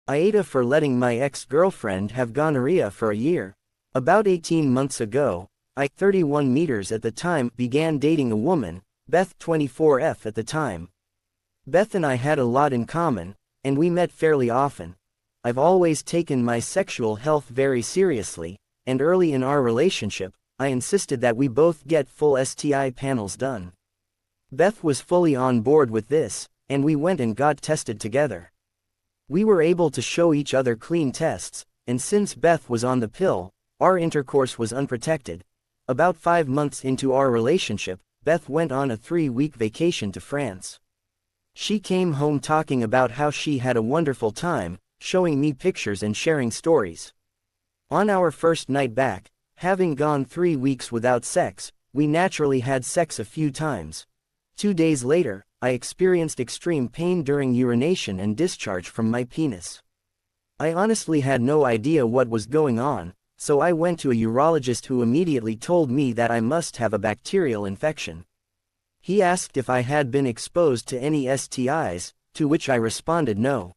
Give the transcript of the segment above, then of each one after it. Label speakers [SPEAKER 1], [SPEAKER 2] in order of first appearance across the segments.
[SPEAKER 1] AITA for letting my ex-girlfriend have gonorrhea for a year. About 18 months ago, I, 31 meters at the time, began dating a woman, Beth 24F at the time. Beth and I had a lot in common, and we met fairly often. I've always taken my sexual health very seriously, and early in our relationship, I insisted that we both get full STI panels done. Beth was fully on board with this, and we went and got tested together. We were able to show each other clean tests, and since Beth was on the pill, our intercourse was unprotected. About 5 months into our relationship, Beth went on a 3-week vacation to France. She came home talking about how she had a wonderful time, showing me pictures and sharing stories. On our first night back, having gone 3 weeks without sex, we naturally had sex a few times. 2 days later, I experienced extreme pain during urination and discharge from my penis. I honestly had no idea what was going on, so I went to a urologist who immediately told me that I must have a bacterial infection. He asked if I had been exposed to any STIs, to which I responded no.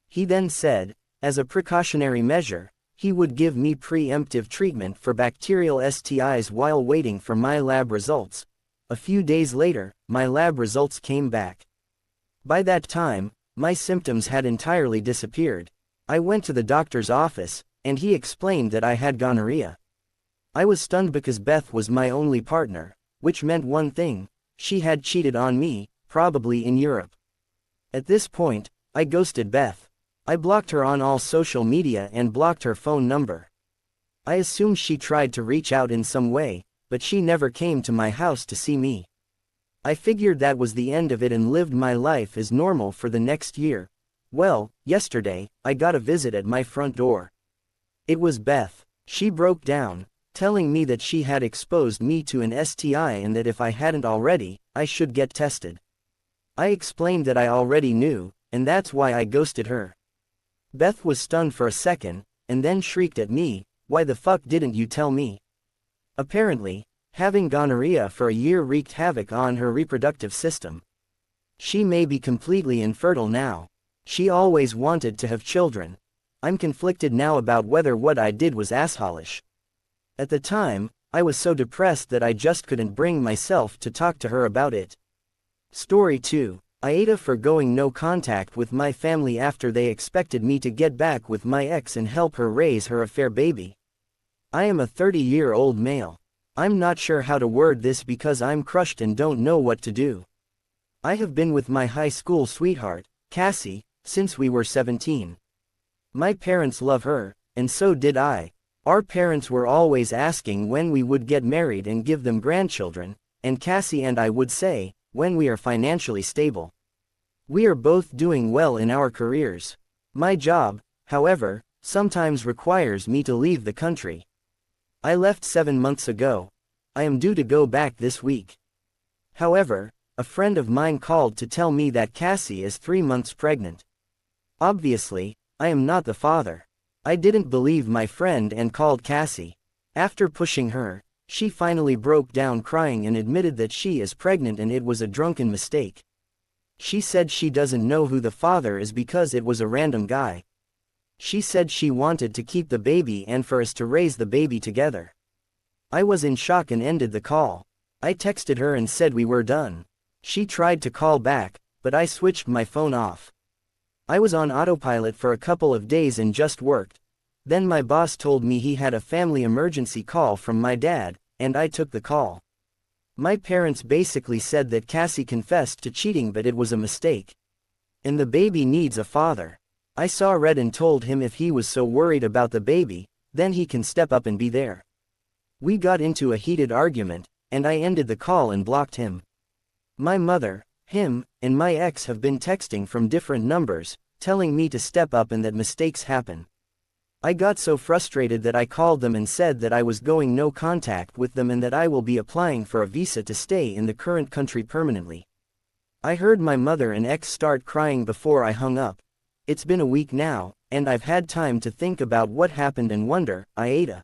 [SPEAKER 1] He then said, as a precautionary measure, he would give me preemptive treatment for bacterial STIs while waiting for my lab results. A few days later, my lab results came back. By that time, my symptoms had entirely disappeared. I went to the doctor's office, and he explained that I had gonorrhea. I was stunned because Beth was my only partner, which meant one thing: she had cheated on me, probably in Europe. At this point, I ghosted Beth. I blocked her on all social media and blocked her phone number. I assumed she tried to reach out in some way, but she never came to my house to see me. I figured that was the end of it and lived my life as normal for the next year. Well, yesterday, I got a visit at my front door. It was Beth. She broke down, telling me that she had exposed me to an STI and that if I hadn't already, I should get tested. I explained that I already knew, and that's why I ghosted her. Beth was stunned for a second, and then shrieked at me, "Why the fuck didn't you tell me?" Apparently, having gonorrhea for a year wreaked havoc on her reproductive system. She may be completely infertile now. She always wanted to have children. I'm conflicted now about whether what I did was assholish. At the time, I was so depressed that I just couldn't bring myself to talk to her about it. Story 2. AITA for going no contact with my family after they expected me to get back with my ex and help her raise her affair baby. I am a 30-year-old male. I'm not sure how to word this because I'm crushed and don't know what to do. I have been with my high school sweetheart, Cassie, since we were 17. My parents love her, and so did I. Our parents were always asking when we would get married and give them grandchildren, and Cassie and I would say, when we are financially stable. We are both doing well in our careers. My job, however, sometimes requires me to leave the country. I left 7 months ago. I am due to go back this week. However, a friend of mine called to tell me that Cassie is 3 months pregnant. Obviously, I am not the father. I didn't believe my friend and called Cassie. After pushing her, she finally broke down crying and admitted that she is pregnant and it was a drunken mistake. She said she doesn't know who the father is because it was a random guy. She said she wanted to keep the baby and for us to raise the baby together. I was in shock and ended the call. I texted her and said we were done. She tried to call back, but I switched my phone off. I was on autopilot for a couple of days and just worked. Then my boss told me he had a family emergency call from my dad, and I took the call. My parents basically said that Cassie confessed to cheating but it was a mistake. And the baby needs a father. I saw red and told him if he was so worried about the baby, then he can step up and be there. We got into a heated argument, and I ended the call and blocked him. My mother, him, and my ex have been texting from different numbers, telling me to step up and that mistakes happen. I got so frustrated that I called them and said that I was going no contact with them and that I will be applying for a visa to stay in the current country permanently. I heard my mother and ex start crying before I hung up. It's been a week now, and I've had time to think about what happened and wonder. AITA.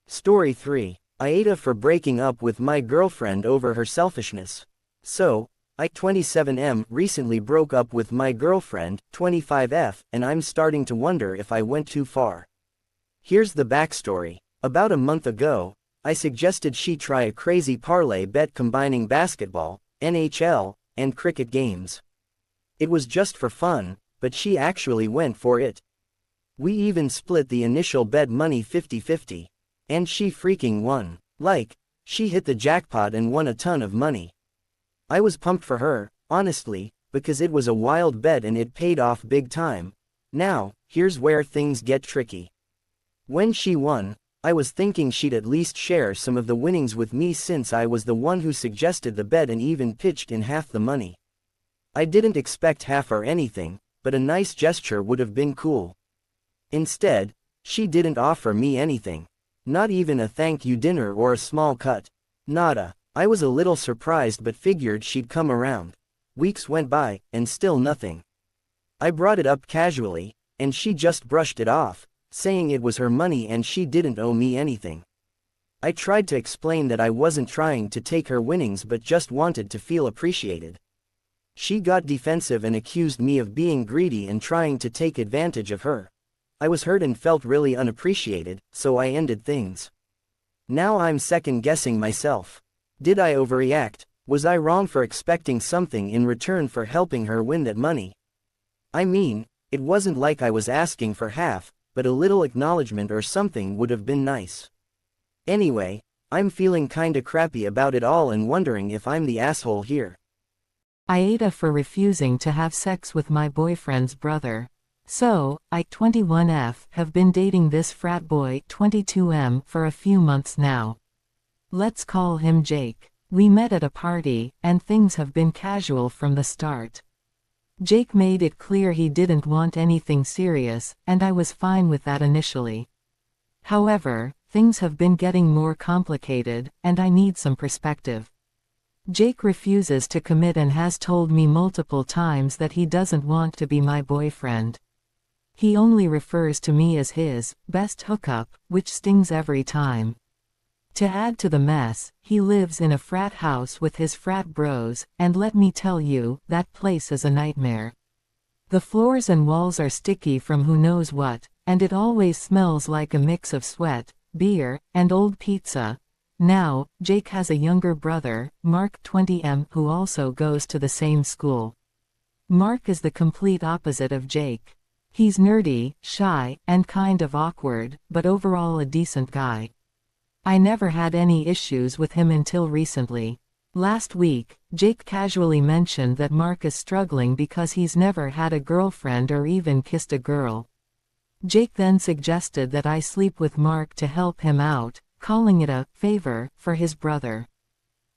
[SPEAKER 1] Story 3. AITA for breaking up with my girlfriend over her selfishness. So, I 27M recently broke up with my girlfriend, 25F, and I'm starting to wonder if I went too far. Here's the backstory. About a month ago, I suggested she try a crazy parlay bet combining basketball, NHL, and cricket games. It was just for fun, but she actually went for it. We even split the initial bet money 50-50. And she freaking won. Like, she hit the jackpot and won a ton of money. I was pumped for her, honestly, because it was a wild bet and it paid off big time. Now, here's where things get tricky. When she won, I was thinking she'd at least share some of the winnings with me since I was the one who suggested the bet and even pitched in half the money. I didn't expect half or anything, but a nice gesture would have been cool. Instead, she didn't offer me anything. Not even a thank you dinner or a small cut. Nada. I was a little surprised but figured she'd come around. Weeks went by, and still nothing. I brought it up casually, and she just brushed it off, saying it was her money and she didn't owe me anything. I tried to explain that I wasn't trying to take her winnings but just wanted to feel appreciated. She got defensive and accused me of being greedy and trying to take advantage of her. I was hurt and felt really unappreciated, so I ended things. Now I'm second-guessing myself. Did I overreact? Was I wrong for expecting something in return for helping her win that money? I mean, it wasn't like I was asking for half, but a little acknowledgement or something would have been nice. Anyway, I'm feeling kinda crappy about it all and wondering if I'm the asshole here.
[SPEAKER 2] AITA for refusing to have sex with my boyfriend's brother. So, I 21F have been dating this frat boy 22M for a few months now. Let's call him Jake. We met at a party, and things have been casual from the start. Jake made it clear he didn't want anything serious, and I was fine with that initially. However, things have been getting more complicated, and I need some perspective. Jake refuses to commit and has told me multiple times that he doesn't want to be my boyfriend. He only refers to me as his best hookup, which stings every time. To add to the mess, he lives in a frat house with his frat bros, and let me tell you, that place is a nightmare. The floors and walls are sticky from who knows what, and it always smells like a mix of sweat, beer, and old pizza. Now, Jake has a younger brother, Mark 20M, who also goes to the same school. Mark is the complete opposite of Jake. He's nerdy, shy, and kind of awkward, but overall a decent guy. I never had any issues with him until recently. Last week, Jake casually mentioned that Mark is struggling because he's never had a girlfriend or even kissed a girl. Jake then suggested that I sleep with Mark to help him out, calling it a favor for his brother.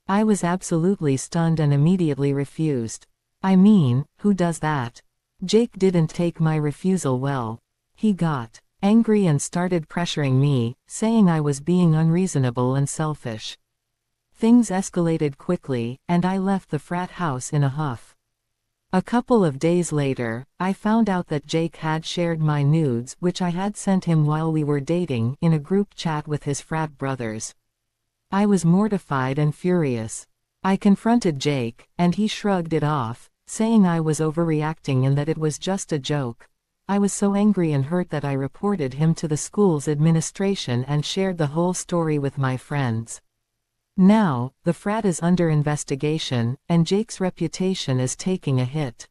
[SPEAKER 2] I was absolutely stunned and immediately refused. I mean, who does that? Jake didn't take my refusal well. He got angry and started pressuring me, saying I was being unreasonable and selfish. Things escalated quickly, and I left the frat house in a huff. A couple of days later, I found out that Jake had shared my nudes, which I had sent him while we were dating, in a group chat with his frat brothers. I was mortified and furious. I confronted Jake, and he shrugged it off, saying I was overreacting and that it was just a joke. I was so angry and hurt that I reported him to the school's administration and shared the whole story with my friends. Now, the frat is under investigation, and Jake's reputation is taking a hit.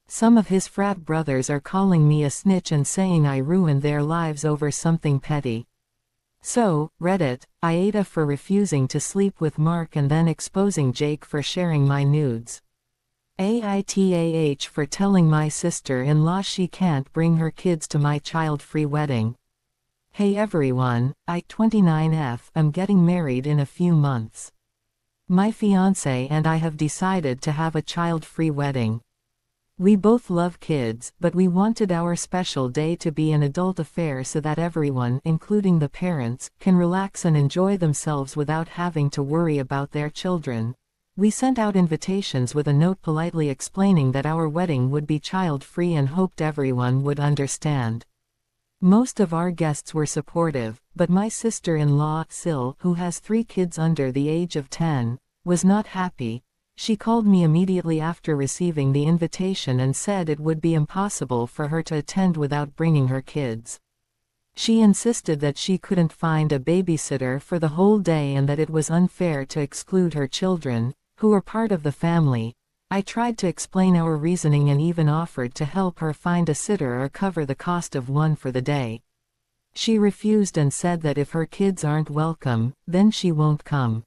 [SPEAKER 2] Some of his frat brothers are calling me a snitch and saying I ruined their lives over something petty. So, Reddit, AITA for refusing to sleep with Mark and then exposing Jake for sharing my nudes. AITAH for telling my sister-in-law she can't bring her kids to my child-free wedding. Hey everyone, I 29F am getting married in a few months. My fiancé and I have decided to have a child-free wedding. We both love kids, but we wanted our special day to be an adult affair so that everyone, including the parents, can relax and enjoy themselves without having to worry about their children. We sent out invitations with a note politely explaining that our wedding would be child-free and hoped everyone would understand. Most of our guests were supportive, but my sister-in-law, Sil, who has 3 kids under the age of 10, was not happy. she called me immediately after receiving the invitation and said it would be impossible for her to attend without bringing her kids. She insisted that she couldn't find a babysitter for the whole day and that it was unfair to exclude her children, who were part of the family. I tried to explain our reasoning and even offered to help her find a sitter or cover the cost of one for the day. She refused and said that if her kids aren't welcome, then she won't come.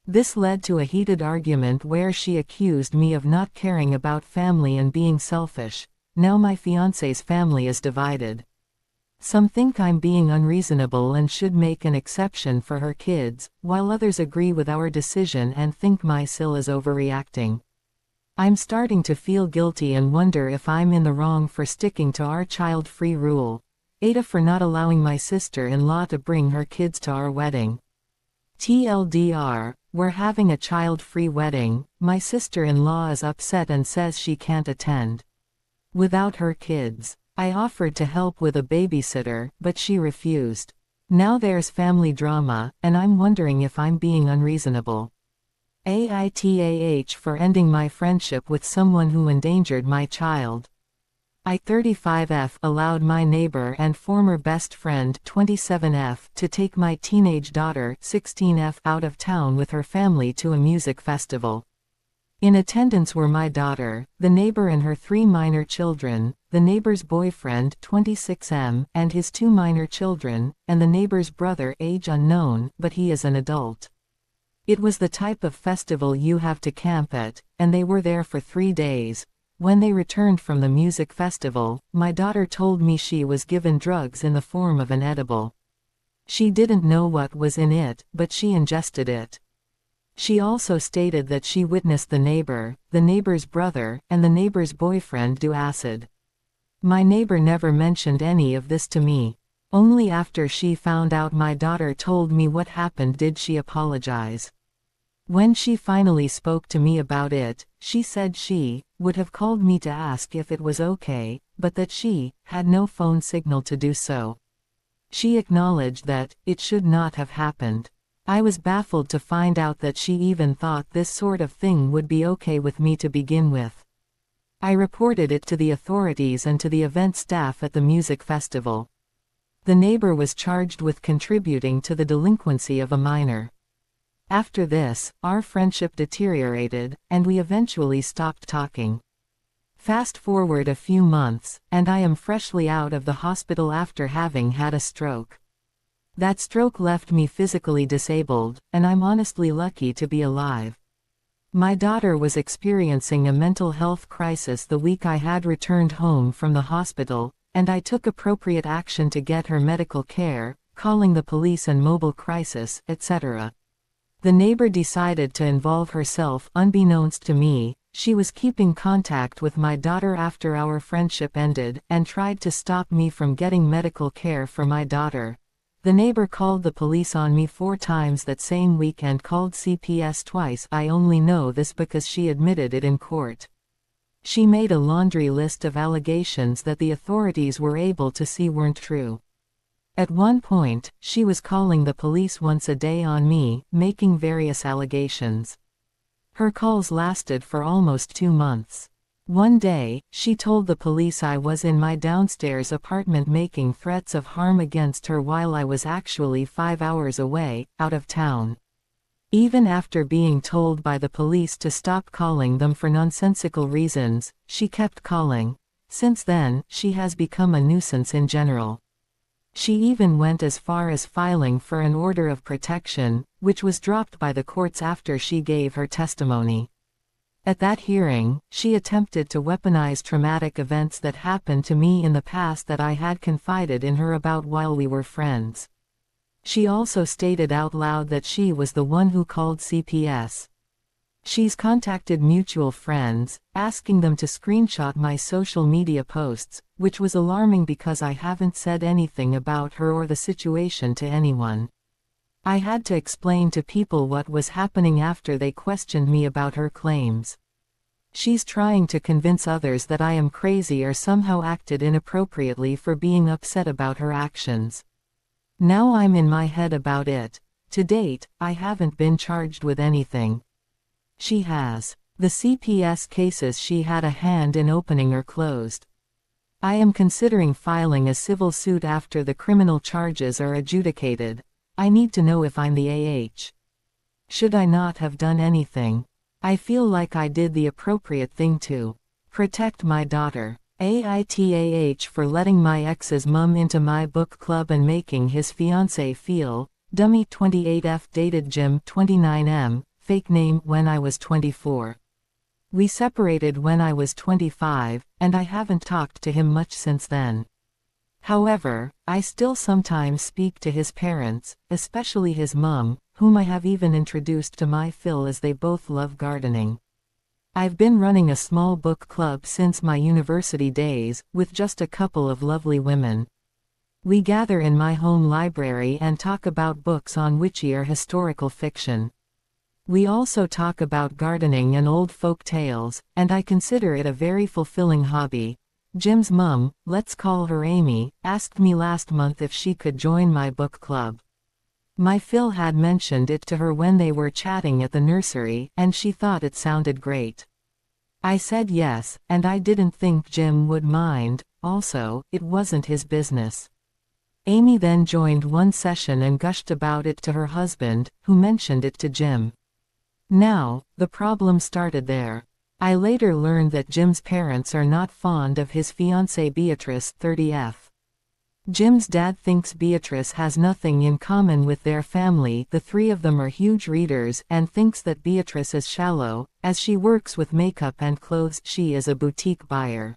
[SPEAKER 2] This led to a heated argument where she accused me of not caring about family and being selfish. Now my fiancé's family is divided. Some think I'm being unreasonable and should make an exception for her kids, while others agree with our decision and think my sil is overreacting. I'm starting to feel guilty and wonder if I'm in the wrong for sticking to our child-free rule. AITA for not allowing my sister-in-law to bring her kids to our wedding. TLDR, we're having a child-free wedding. My sister-in-law is upset and says she can't attend without her kids. I offered to help with a babysitter, but she refused. Now there's family drama, and I'm wondering if I'm being unreasonable. AITA for ending my friendship with someone who endangered my child. I 35F allowed my neighbor and former best friend 27F to take my teenage daughter 16F out of town with her family to a music festival. In attendance were my daughter, the neighbor and her 3 minor children, the neighbor's boyfriend 26M and his 2 minor children, and the neighbor's brother age unknown, but he is an adult. It was the type of festival you have to camp at, and they were there for 3 days. When they returned from the music festival, my daughter told me she was given drugs in the form of an edible. She didn't know what was in it, but she ingested it. She also stated that she witnessed the neighbor's brother, and the neighbor's boyfriend do acid. My neighbor never mentioned any of this to me. Only after she found out my daughter told me what happened did she apologize. When she finally spoke to me about it, she said she would have called me to ask if it was okay, but that she had no phone signal to do so. She acknowledged that it should not have happened. I was baffled to find out that she even thought this sort of thing would be okay with me to begin with. I reported it to the authorities and to the event staff at the music festival. The neighbor was charged with contributing to the delinquency of a minor. After this, our friendship deteriorated, and we eventually stopped talking. Fast forward a few months, and I am freshly out of the hospital after having had a stroke. That stroke left me physically disabled, and I'm honestly lucky to be alive. My daughter was experiencing a mental health crisis the week I had returned home from the hospital, and I took appropriate action to get her medical care, calling the police and mobile crisis, etc. The neighbor decided to involve herself unbeknownst to me. She was keeping contact with my daughter after our friendship ended, and tried to stop me from getting medical care for my daughter. The neighbor called the police on me 4 times that same week and called CPS twice. I only know this because she admitted it in court. She made a laundry list of allegations that the authorities were able to see weren't true. At one point, she was calling the police once a day on me, making various allegations. Her calls lasted for almost 2 months. One day, she told the police I was in my downstairs apartment making threats of harm against her while I was actually 5 hours away, out of town. Even after being told by the police to stop calling them for nonsensical reasons, she kept calling. Since then, she has become a nuisance in general. She even went as far as filing for an order of protection, which was dropped by the courts after she gave her testimony. At that hearing, she attempted to weaponize traumatic events that happened to me in the past that I had confided in her about while we were friends. She also stated out loud that she was the one who called CPS. She's contacted mutual friends, asking them to screenshot my social media posts, which was alarming because I haven't said anything about her or the situation to anyone. I had to explain to people what was happening after they questioned me about her claims. She's trying to convince others that I am crazy or somehow acted inappropriately for being upset about her actions. Now I'm in my head about it. To date, I haven't been charged with anything. She has. The CPS cases she had a hand in opening are closed. I am considering filing a civil suit after the criminal charges are adjudicated. I need to know if I'm the AH. Should I not have done anything? I feel like I did the appropriate thing to protect my daughter. AITAH for letting my ex's mum into my book club and making his fiancé feel dummy. 28F dated Jim 29M, fake name, when I was 24. We separated when I was 25, and I haven't talked to him much since then. However, I still sometimes speak to his parents, especially his mum, whom I have even introduced to my Phil as they both love gardening. I've been running a small book club since my university days, with just a couple of lovely women. We gather in my home library and talk about books on witchy or historical fiction. We also talk about gardening and old folk tales, and I consider it a very fulfilling hobby. Jim's mum, let's call her Amy, asked me last month if she could join my book club. My Phil had mentioned it to her when they were chatting at the nursery, and she thought it sounded great. I said yes, and I didn't think Jim would mind. Also, it wasn't his business. Amy then joined one session and gushed about it to her husband, who mentioned it to Jim. Now, the problem started there. I later learned that Jim's parents are not fond of his fiancée Beatrice, 30F. Jim's dad thinks Beatrice has nothing in common with their family. The three of them are huge readers, and thinks that Beatrice is shallow, as she works with makeup and clothes. She is a boutique buyer.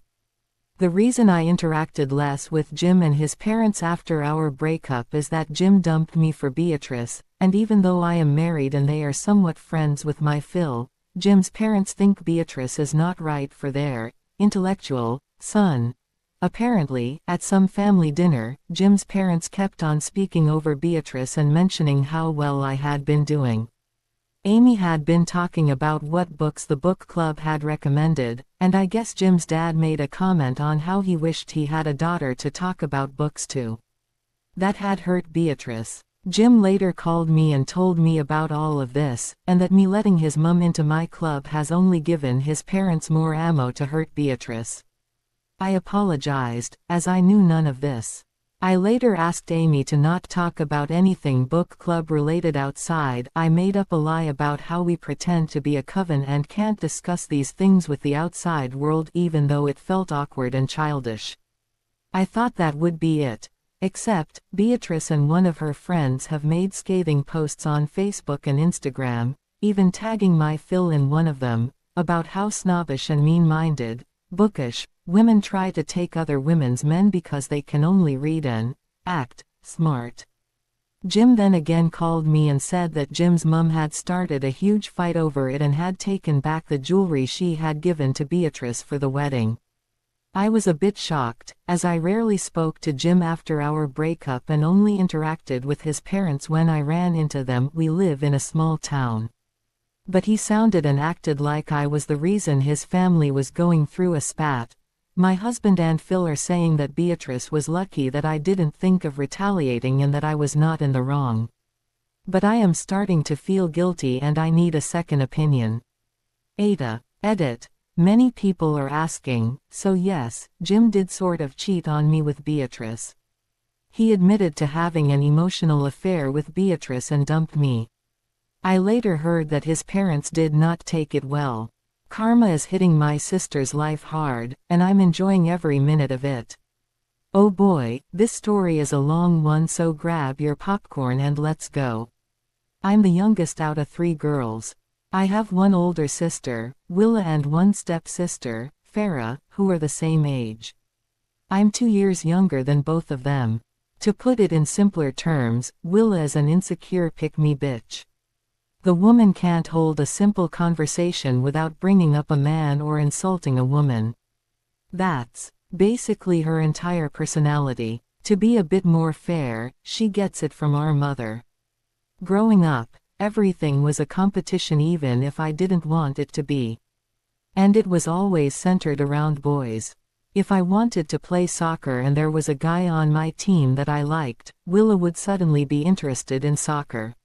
[SPEAKER 2] The reason I interacted less with Jim and his parents after our breakup is that Jim dumped me for Beatrice, and even though I am married and they are somewhat friends with my Phil, Jim's parents think Beatrice is not right for their intellectual son. Apparently, at some family dinner, Jim's parents kept on speaking over Beatrice and mentioning how well I had been doing. Amy had been talking about what books the book club had recommended, and I guess Jim's dad made a comment on how he wished he had a daughter to talk about books to. That had hurt Beatrice. Jim later called me and told me about all of this, and that me letting his mum into my club has only given his parents more ammo to hurt Beatrice. I apologized, as I knew none of this. I later asked Amy to not talk about anything book club related outside. I made up a lie about how we pretend to be a coven and can't discuss these things with the outside world, even though it felt awkward and childish. I thought that would be it. Except, Beatrice and one of her friends have made scathing posts on Facebook and Instagram, even tagging my Phil in one of them, about how snobbish and mean-minded, bookish, women try to take other women's men because they can only read and act smart. Jim then again called me and said that Jim's mum had started a huge fight over it and had taken back the jewelry she had given to Beatrice for the wedding. I was a bit shocked, as I rarely spoke to Jim after our breakup and only interacted with his parents when I ran into them. We live in a small town. But he sounded and acted like I was the reason his family was going through a spat. My husband and Phil are saying that Beatrice was lucky that I didn't think of retaliating and that I was not in the wrong. But I am starting to feel guilty and I need a second opinion. AITA. Edit. Many people are asking, so yes, Jim did sort of cheat on me with Beatrice. He admitted to having an emotional affair with Beatrice and dumped me. I later heard that his parents did not take it well. Karma is hitting my sister's life hard, and I'm enjoying every minute of it. Oh boy, this story is a long one, so grab your popcorn and let's go. I'm the youngest out of 3 girls. I have one older sister, Willa, and one step-sister, Farah, who are the same age. I'm 2 years younger than both of them. To put it in simpler terms, Willa is an insecure pick-me bitch. The woman can't hold a simple conversation without bringing up a man or insulting a woman. That's basically her entire personality. To be a bit more fair, she gets it from our mother. Growing up, everything was a competition even if I didn't want it to be. And it was always centered around boys. If I wanted to play soccer and there was a guy on my team that I liked, Willa would suddenly be interested in soccer.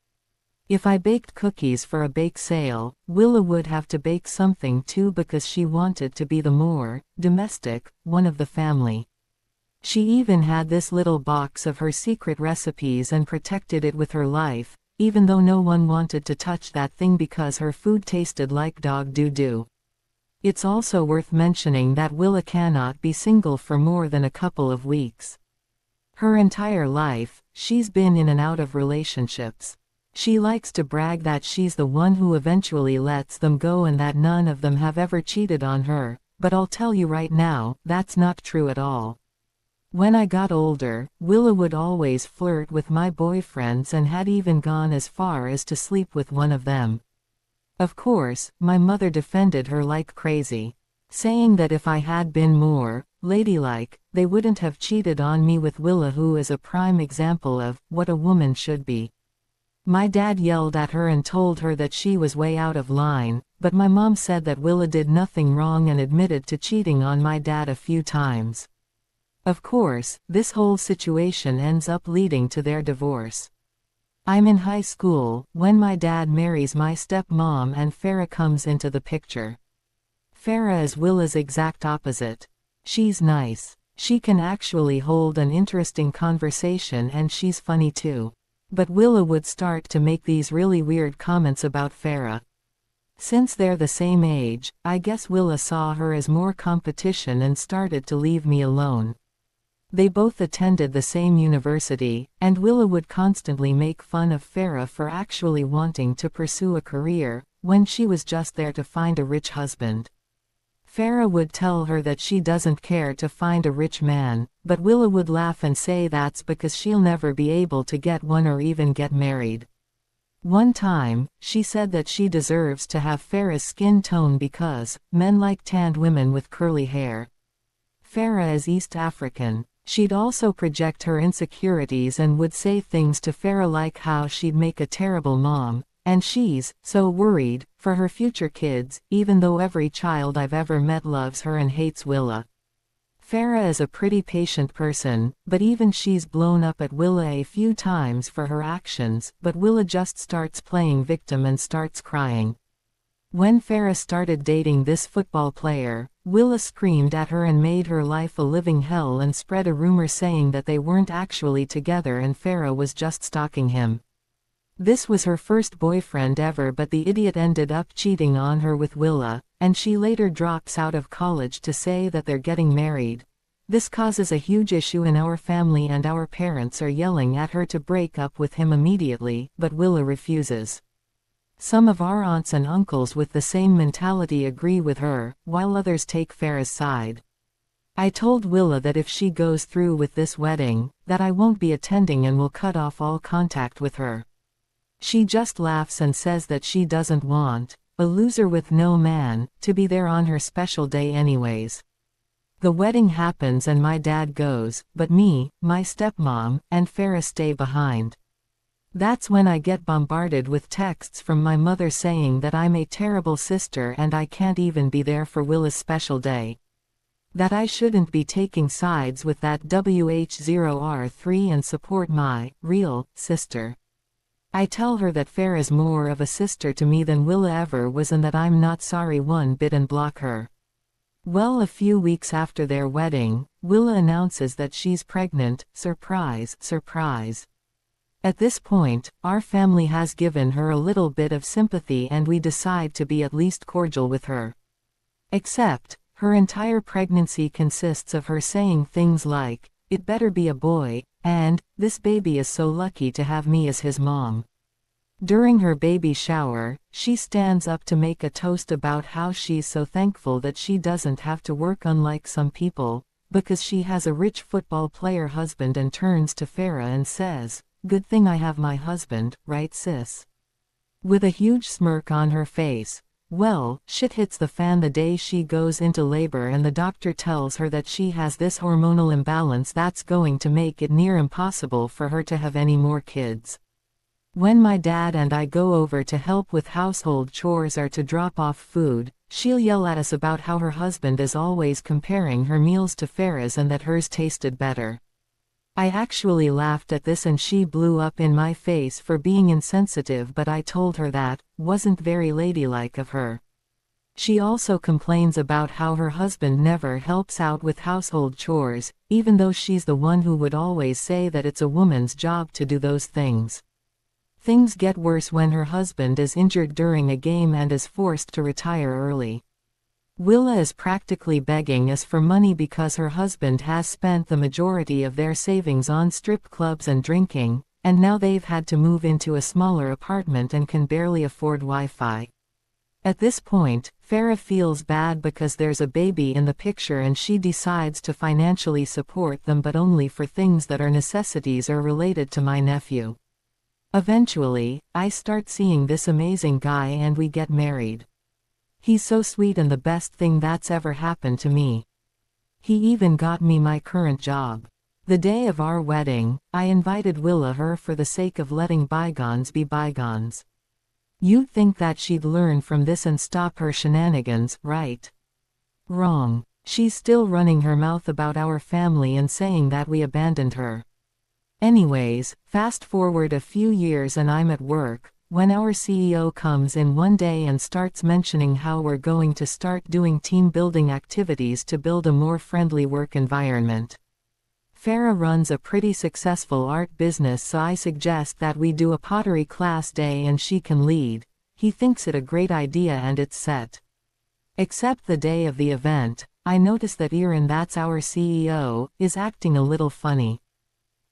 [SPEAKER 2] If I baked cookies for a bake sale, Willa would have to bake something too because she wanted to be the more domestic one of the family. She even had this little box of her secret recipes and protected it with her life, even though no one wanted to touch that thing because her food tasted like dog doo-doo. It's also worth mentioning that Willa cannot be single for more than a couple of weeks. Her entire life, she's been in and out of relationships. She likes to brag that she's the one who eventually lets them go and that none of them have ever cheated on her, but I'll tell you right now, that's not true at all. When I got older, Willa would always flirt with my boyfriends and had even gone as far as to sleep with one of them. Of course, my mother defended her like crazy, saying that if I had been more ladylike, they wouldn't have cheated on me with Willa, who is a prime example of what a woman should be. My dad yelled at her and told her that she was way out of line, but my mom said that Willa did nothing wrong and admitted to cheating on my dad a few times. Of course, this whole situation ends up leading to their divorce. I'm in high school when my dad marries my stepmom and Farah comes into the picture. Farah is Willa's exact opposite. She's nice. She can actually hold an interesting conversation and she's funny too. But Willa would start to make these really weird comments about Farah. Since they're the same age, I guess Willa saw her as more competition and started to leave me alone. They both attended the same university, and Willa would constantly make fun of Farah for actually wanting to pursue a career, when she was just there to find a rich husband. Farah would tell her that she doesn't care to find a rich man, but Willa would laugh and say that's because she'll never be able to get one or even get married. One time, she said that she deserves to have Farah's skin tone because men like tanned women with curly hair. Farah is East African. She'd also project her insecurities and would say things to Farah like how she'd make a terrible mom, and she's so worried for her future kids, even though every child I've ever met loves her and hates Willa. Farah is a pretty patient person, but even she's blown up at Willa a few times for her actions, but Willa just starts playing victim and starts crying. When Farah started dating this football player, Willa screamed at her and made her life a living hell and spread a rumor saying that they weren't actually together and Farah was just stalking him. This was her first boyfriend ever, but the idiot ended up cheating on her with Willa, and she later drops out of college to say that they're getting married. This causes a huge issue in our family and our parents are yelling at her to break up with him immediately, but Willa refuses. Some of our aunts and uncles with the same mentality agree with her, while others take Farah's side. I told Willa that if she goes through with this wedding, that I won't be attending and will cut off all contact with her. She just laughs and says that she doesn't want a loser with no man to be there on her special day anyways. The wedding happens and my dad goes, but me, my stepmom, and Farah stay behind. That's when I get bombarded with texts from my mother saying that I'm a terrible sister and I can't even be there for Willa's special day. That I shouldn't be taking sides with that WH0R3 and support my real sister. I tell her that Farah's more of a sister to me than Willa ever was and that I'm not sorry one bit and block her. Well, a few weeks after their wedding, Willa announces that she's pregnant. Surprise, surprise. At this point, our family has given her a little bit of sympathy and we decide to be at least cordial with her. Except, her entire pregnancy consists of her saying things like, "It better be a boy," and, "This baby is so lucky to have me as his mom." During her baby shower, she stands up to make a toast about how she's so thankful that she doesn't have to work unlike some people, because she has a rich football player husband, and turns to Farah and says, "Good thing I have my husband, right sis?" With a huge smirk on her face. Well, shit hits the fan the day she goes into labor and the doctor tells her that she has this hormonal imbalance that's going to make it near impossible for her to have any more kids. When my dad and I go over to help with household chores or to drop off food, she'll yell at us about how her husband is always comparing her meals to Farah's and that hers tasted better. I actually laughed at this and she blew up in my face for being insensitive, but I told her that wasn't very ladylike of her. She also complains about how her husband never helps out with household chores, even though she's the one who would always say that it's a woman's job to do those things. Things get worse when her husband is injured during a game and is forced to retire early. Willa is practically begging us for money because her husband has spent the majority of their savings on strip clubs and drinking, and now they've had to move into a smaller apartment and can barely afford Wi-Fi. At this point, Farah feels bad because there's a baby in the picture and she decides to financially support them, but only for things that are necessities or related to my nephew. Eventually, I start seeing this amazing guy and we get married. He's so sweet and the best thing that's ever happened to me. He even got me my current job. The day of our wedding, I invited Willa her for the sake of letting bygones be bygones. You'd think that she'd learn from this and stop her shenanigans, right? Wrong. She's still running her mouth about our family and saying that we abandoned her. Anyways, fast forward a few years and I'm at work, when our CEO comes in one day and starts mentioning how we're going to start doing team building activities to build a more friendly work environment. Farah runs a pretty successful art business, so I suggest that we do a pottery class day and she can lead. He thinks it a great idea and it's set. Except the day of the event, I notice that Aaron, that's our CEO, is acting a little funny.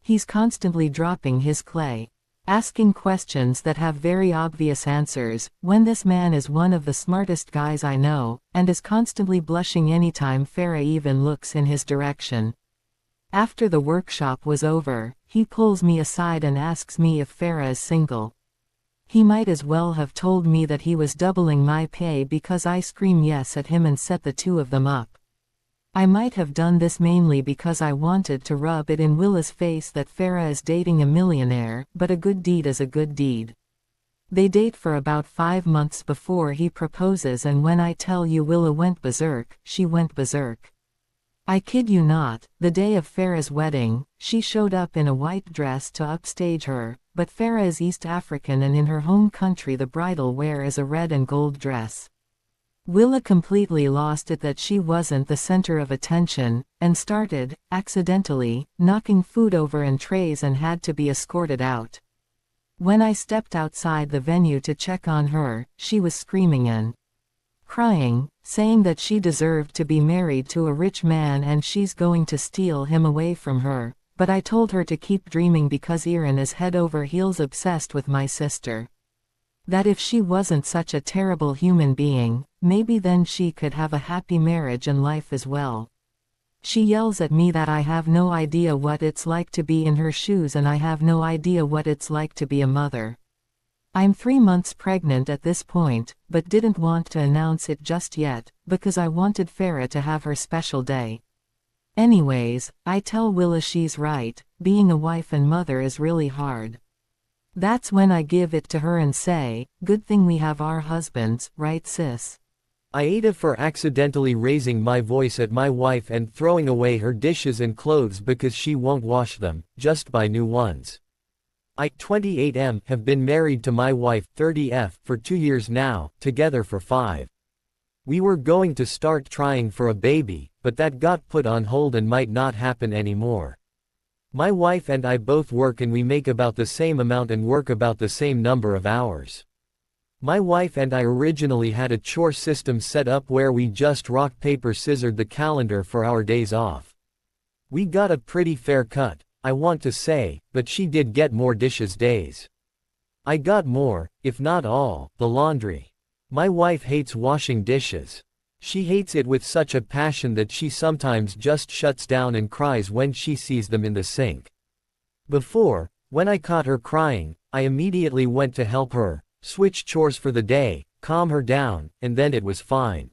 [SPEAKER 2] He's constantly dropping his clay, asking questions that have very obvious answers, when this man is one of the smartest guys I know, and is constantly blushing anytime Farah even looks in his direction. After the workshop was over, he pulls me aside and asks me if Farah is single. He might as well have told me that he was doubling my pay because I scream yes at him and set the two of them up. I might have done this mainly because I wanted to rub it in Willa's face that Farah is dating a millionaire, but a good deed is a good deed. They date for about 5 months before he proposes, and when I tell you Willa went berserk, she went berserk. I kid you not, the day of Farah's wedding, she showed up in a white dress to upstage her, but Farah is East African and in her home country the bridal wear is a red and gold dress. Willa completely lost it that she wasn't the center of attention, and started, accidentally, knocking food over and trays and had to be escorted out. When I stepped outside the venue to check on her, she was screaming and crying, saying that she deserved to be married to a rich man and she's going to steal him away from her, but I told her to keep dreaming because Aaron is head over heels obsessed with my sister. That if she wasn't such a terrible human being, maybe then she could have a happy marriage and life as well. She yells at me that I have no idea what it's like to be in her shoes and I have no idea what it's like to be a mother. I'm 3 months pregnant at this point, but didn't want to announce it just yet, because I wanted Farah to have her special day. Anyways, I tell Willa she's right, being a wife and mother is really hard. That's when I give it to her and say, good thing we have our husbands, right sis?
[SPEAKER 3] AITA for accidentally raising my voice at my wife and throwing away her dishes and clothes because she won't wash them, just buy new ones. I, 28M, have been married to my wife, 30F, for 2 years now, together for 5. We were going to start trying for a baby, but that got put on hold and might not happen anymore. My wife and I both work and we make about the same amount and work about the same number of hours. My wife and I originally had a chore system set up where we just rock paper scissored the calendar for our days off. We got a pretty fair cut, I want to say, but she did get more dishes days. I got more, if not all, the laundry. My wife hates washing dishes. She hates it with such a passion that she sometimes just shuts down and cries when she sees them in the sink. Before, when I caught her crying, I immediately went to help her, switch chores for the day, calm her down, and then it was fine.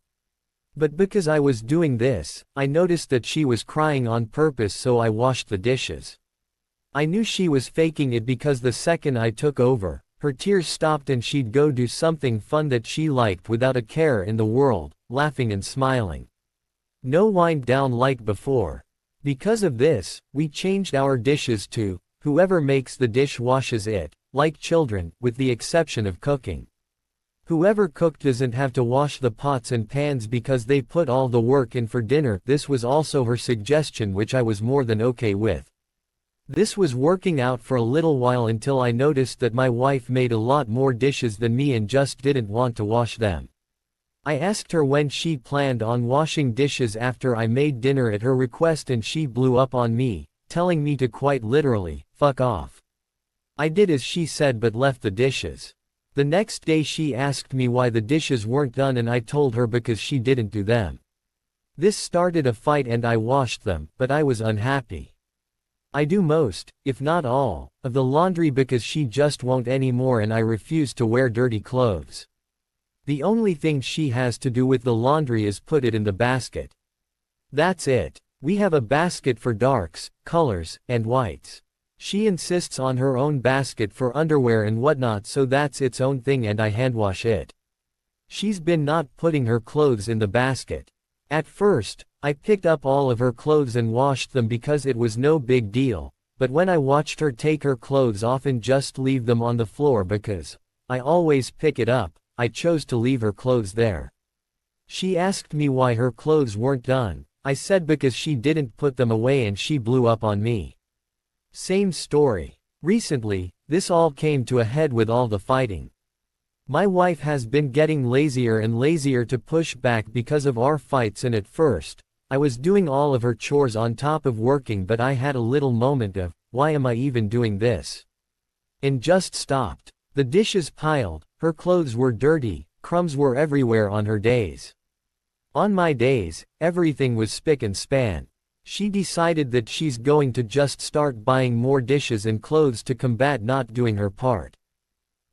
[SPEAKER 3] But because I was doing this, I noticed that she was crying on purpose, so I washed the dishes. I knew she was faking it because the second I took over, her tears stopped and she'd go do something fun that she liked without a care in the world, laughing and smiling. No wind down like before. Because of this, we changed our dishes to, whoever makes the dish washes it, like children, with the exception of cooking. Whoever cooked doesn't have to wash the pots and pans because they put all the work in for dinner. This was also her suggestion, which I was more than okay with. This was working out for a little while until I noticed that my wife made a lot more dishes than me and just didn't want to wash them. I asked her when she planned on washing dishes after I made dinner at her request, and she blew up on me, telling me to quite literally, fuck off. I did as she said but left the dishes. The next day she asked me why the dishes weren't done, and I told her because she didn't do them. This started a fight and I washed them, but I was unhappy. I do most, if not all, of the laundry because she just won't anymore, and I refuse to wear dirty clothes. The only thing she has to do with the laundry is put it in the basket. That's it. We have a basket for darks, colors, and whites. She insists on her own basket for underwear and whatnot, so that's its own thing and I handwash it. She's been not putting her clothes in the basket. At first, I picked up all of her clothes and washed them because it was no big deal, but when I watched her take her clothes off and just leave them on the floor because I always pick it up, I chose to leave her clothes there. She asked me why her clothes weren't done. I said because she didn't put them away, and she blew up on me. Same story. Recently, this all came to a head with all the fighting. My wife has been getting lazier and lazier to push back because of our fights, and at first, I was doing all of her chores on top of working, but I had a little moment of, why am I even doing this? And just stopped. The dishes piled, her clothes were dirty, crumbs were everywhere on her days. On my days, everything was spick and span. She decided that she's going to just start buying more dishes and clothes to combat not doing her part.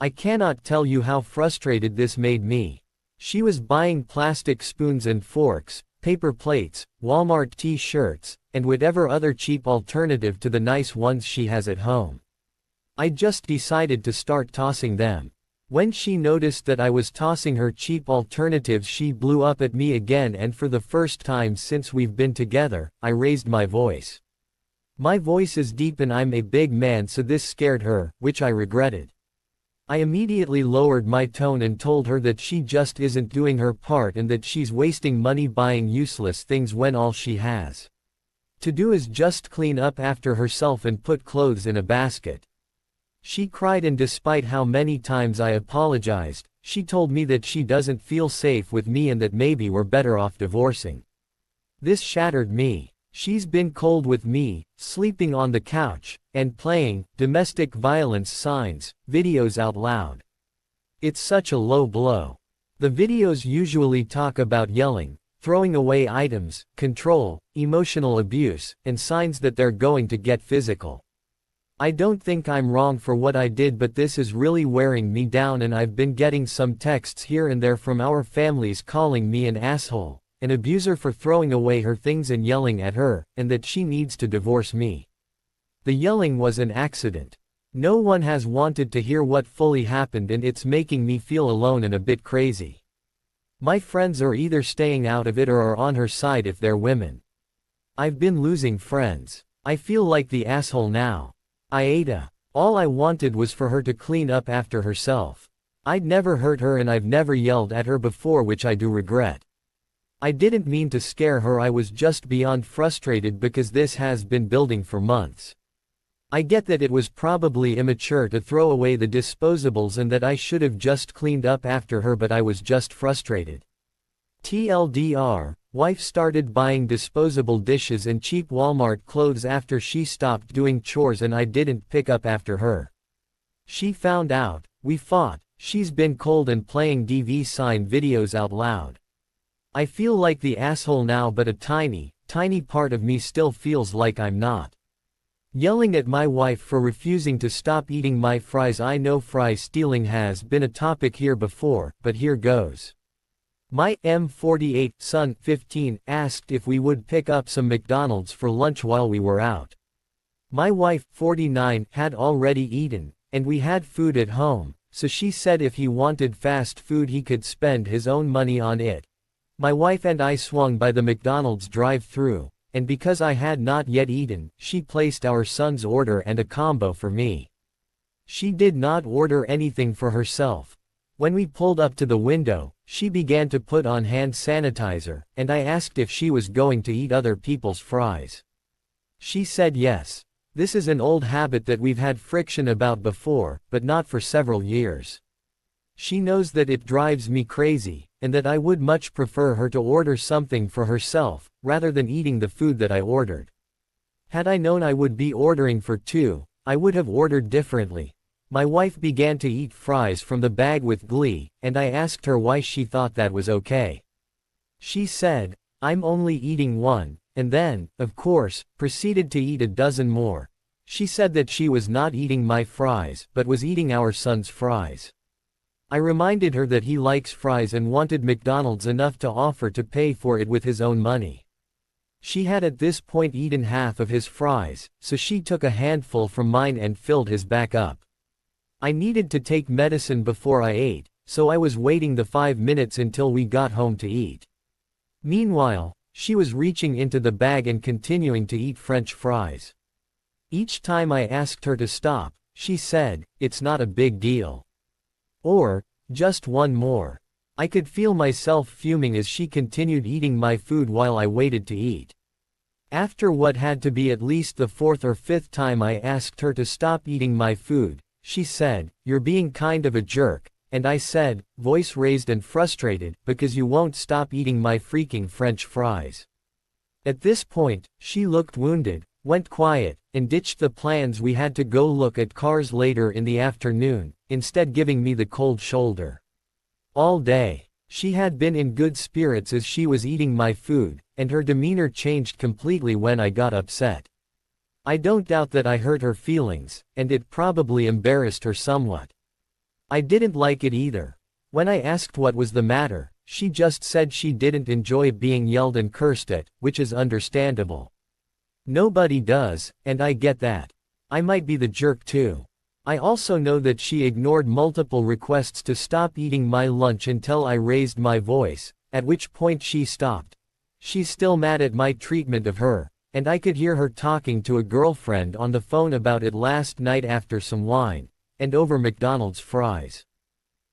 [SPEAKER 3] I cannot tell you how frustrated this made me. She was buying plastic spoons and forks, paper plates, Walmart t-shirts, and whatever other cheap alternative to the nice ones she has at home. I just decided to start tossing them. When she noticed that I was tossing her cheap alternatives, she blew up at me again, and for the first time since we've been together, I raised my voice. My voice is deep and I'm a big man, so this scared her, which I regretted. I immediately lowered my tone and told her that she just isn't doing her part and that she's wasting money buying useless things when all she has to do is just clean up after herself and put clothes in a basket. She cried, and despite how many times I apologized, she told me that she doesn't feel safe with me and that maybe we're better off divorcing. This shattered me. She's been cold with me, sleeping on the couch, and playing domestic violence signs videos out loud. It's such a low blow. The videos usually talk about yelling, throwing away items, control, emotional abuse, and signs that they're going to get physical. I don't think I'm wrong for what I did, but this is really wearing me down, and I've been getting some texts here and there from our families calling me an asshole, an abuser for throwing away her things and yelling at her, and that she needs to divorce me. The yelling was an accident. No one has wanted to hear what fully happened, and it's making me feel alone and a bit crazy. My friends are either staying out of it or are on her side if they're women. I've been losing friends. I feel like the asshole now. AITA. All I wanted was for her to clean up after herself. I'd never hurt her and I've never yelled at her before, which I do regret. I didn't mean to scare her, I was just beyond frustrated because this has been building for months. I get that it was probably immature to throw away the disposables and that I should have just cleaned up after her, but I was just frustrated. TLDR, wife started buying disposable dishes and cheap Walmart clothes after she stopped doing chores and I didn't pick up after her. She found out, we fought, she's been cold and playing DV sign videos out loud. I feel like the asshole now, but a tiny part of me still feels like I'm not. Yelling at my wife for refusing to stop eating my fries. I know fry stealing has been a topic here before, but here goes. My M48 son, 15, asked if we would pick up some McDonald's for lunch while we were out. My wife, 49, had already eaten, and we had food at home, so she said if he wanted fast food he could spend his own money on it. My wife and I swung by the McDonald's drive-thru, and because I had not yet eaten, she placed our son's order and a combo for me. She did not order anything for herself. When we pulled up to the window, she began to put on hand sanitizer, and I asked if she was going to eat other people's fries. She said yes. This is an old habit that we've had friction about before, but not for several years. She knows that it drives me crazy, and that I would much prefer her to order something for herself, rather than eating the food that I ordered. Had I known I would be ordering for two, I would have ordered differently. My wife began to eat fries from the bag with glee, and I asked her why she thought that was okay. She said, "I'm only eating one," and then, of course, proceeded to eat a dozen more. She said that she was not eating my fries, but was eating our son's fries. I reminded her that he likes fries and wanted McDonald's enough to offer to pay for it with his own money. She had at this point eaten half of his fries, so she took a handful from mine and filled his back up. I needed to take medicine before I ate, so I was waiting the 5 minutes until we got home to eat. Meanwhile, she was reaching into the bag and continuing to eat French fries. Each time I asked her to stop, she said, "It's not a big deal." Or, "Just one more." I could feel myself fuming as she continued eating my food while I waited to eat. After what had to be at least the 4th or 5th time I asked her to stop eating my food, she said, "You're being kind of a jerk," and I said, voice raised and frustrated, "Because you won't stop eating my freaking French fries." At this point, she looked wounded, went quiet, and ditched the plans we had to go look at cars later in the afternoon, instead giving me the cold shoulder. All day, she had been in good spirits as she was eating my food, and her demeanor changed completely when I got upset. I don't doubt that I hurt her feelings, and it probably embarrassed her somewhat. I didn't like it either. When I asked what was the matter, she just said she didn't enjoy being yelled and cursed at, which is understandable. Nobody does, and I get that. I might be the jerk too. I also know that she ignored multiple requests to stop eating my lunch until I raised my voice, at which point she stopped. She's still mad at my treatment of her, and I could hear her talking to a girlfriend on the phone about it last night after some wine, and over McDonald's fries.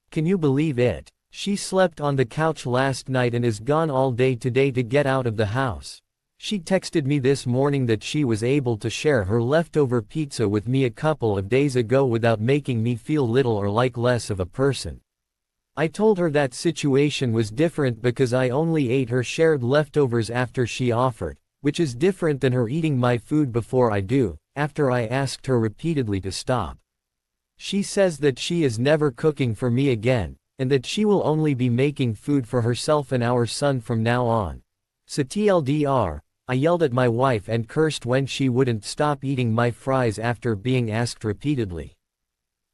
[SPEAKER 3] Can you believe it? She slept on the couch last night and is gone all day today to get out of the house. She texted me this morning that she was able to share her leftover pizza with me a couple of days ago without making me feel little or like less of a person. I told her that situation was different because I only ate her shared leftovers after she offered, which is different than her eating my food before I do, after I asked her repeatedly to stop. She says that she is never cooking for me again, and that she will only be making food for herself and our son from now on. So TLDR, I yelled at my wife and cursed when she wouldn't stop eating my fries after being asked repeatedly.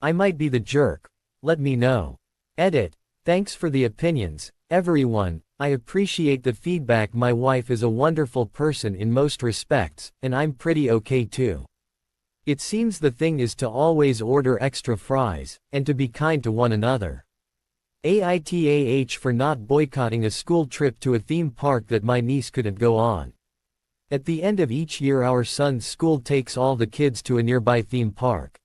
[SPEAKER 3] I might be the jerk. Let me know. Edit. Thanks for the opinions, everyone. I appreciate the feedback. My wife is a wonderful person in most respects, and I'm pretty okay too. It seems the thing is to always order extra fries, and to be kind to one another. AITAH for not boycotting a school trip to a theme park that my niece couldn't go on. At the end of each year our son's school takes all the kids to a nearby theme park.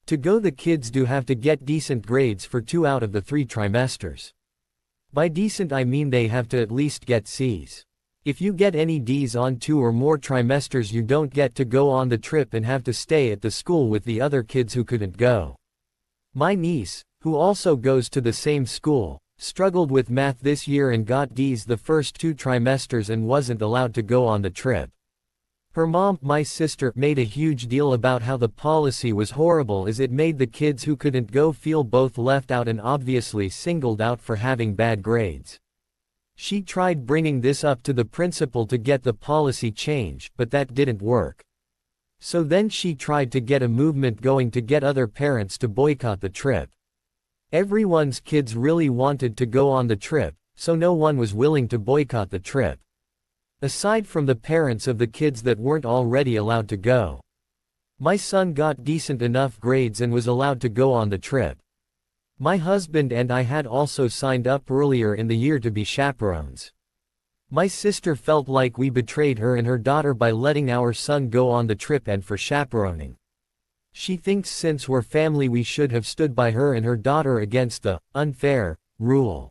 [SPEAKER 3] To go the kids do have to get decent grades for 2 out of the 3 trimesters. By decent I mean they have to at least get C's. If you get any D's on 2 or more trimesters you don't get to go on the trip and have to stay at the school with the other kids who couldn't go. My niece, who also goes to the same school, struggled with math this year and got D's the first 2 trimesters and wasn't allowed to go on the trip. Her mom, my sister, made a huge deal about how the policy was horrible as it made the kids who couldn't go feel both left out and obviously singled out for having bad grades. She tried bringing this up to the principal to get the policy changed, but that didn't work. So then she tried to get a movement going to get other parents to boycott the trip. Everyone's kids really wanted to go on the trip, so no one was willing to boycott the trip. Aside from the parents of the kids that weren't already allowed to go. My son got decent enough grades and was allowed to go on the trip. My husband and I had also signed up earlier in the year to be chaperones. My sister felt like we betrayed her and her daughter by letting our son go on the trip and for chaperoning. She thinks since we're family we should have stood by her and her daughter against the unfair rule.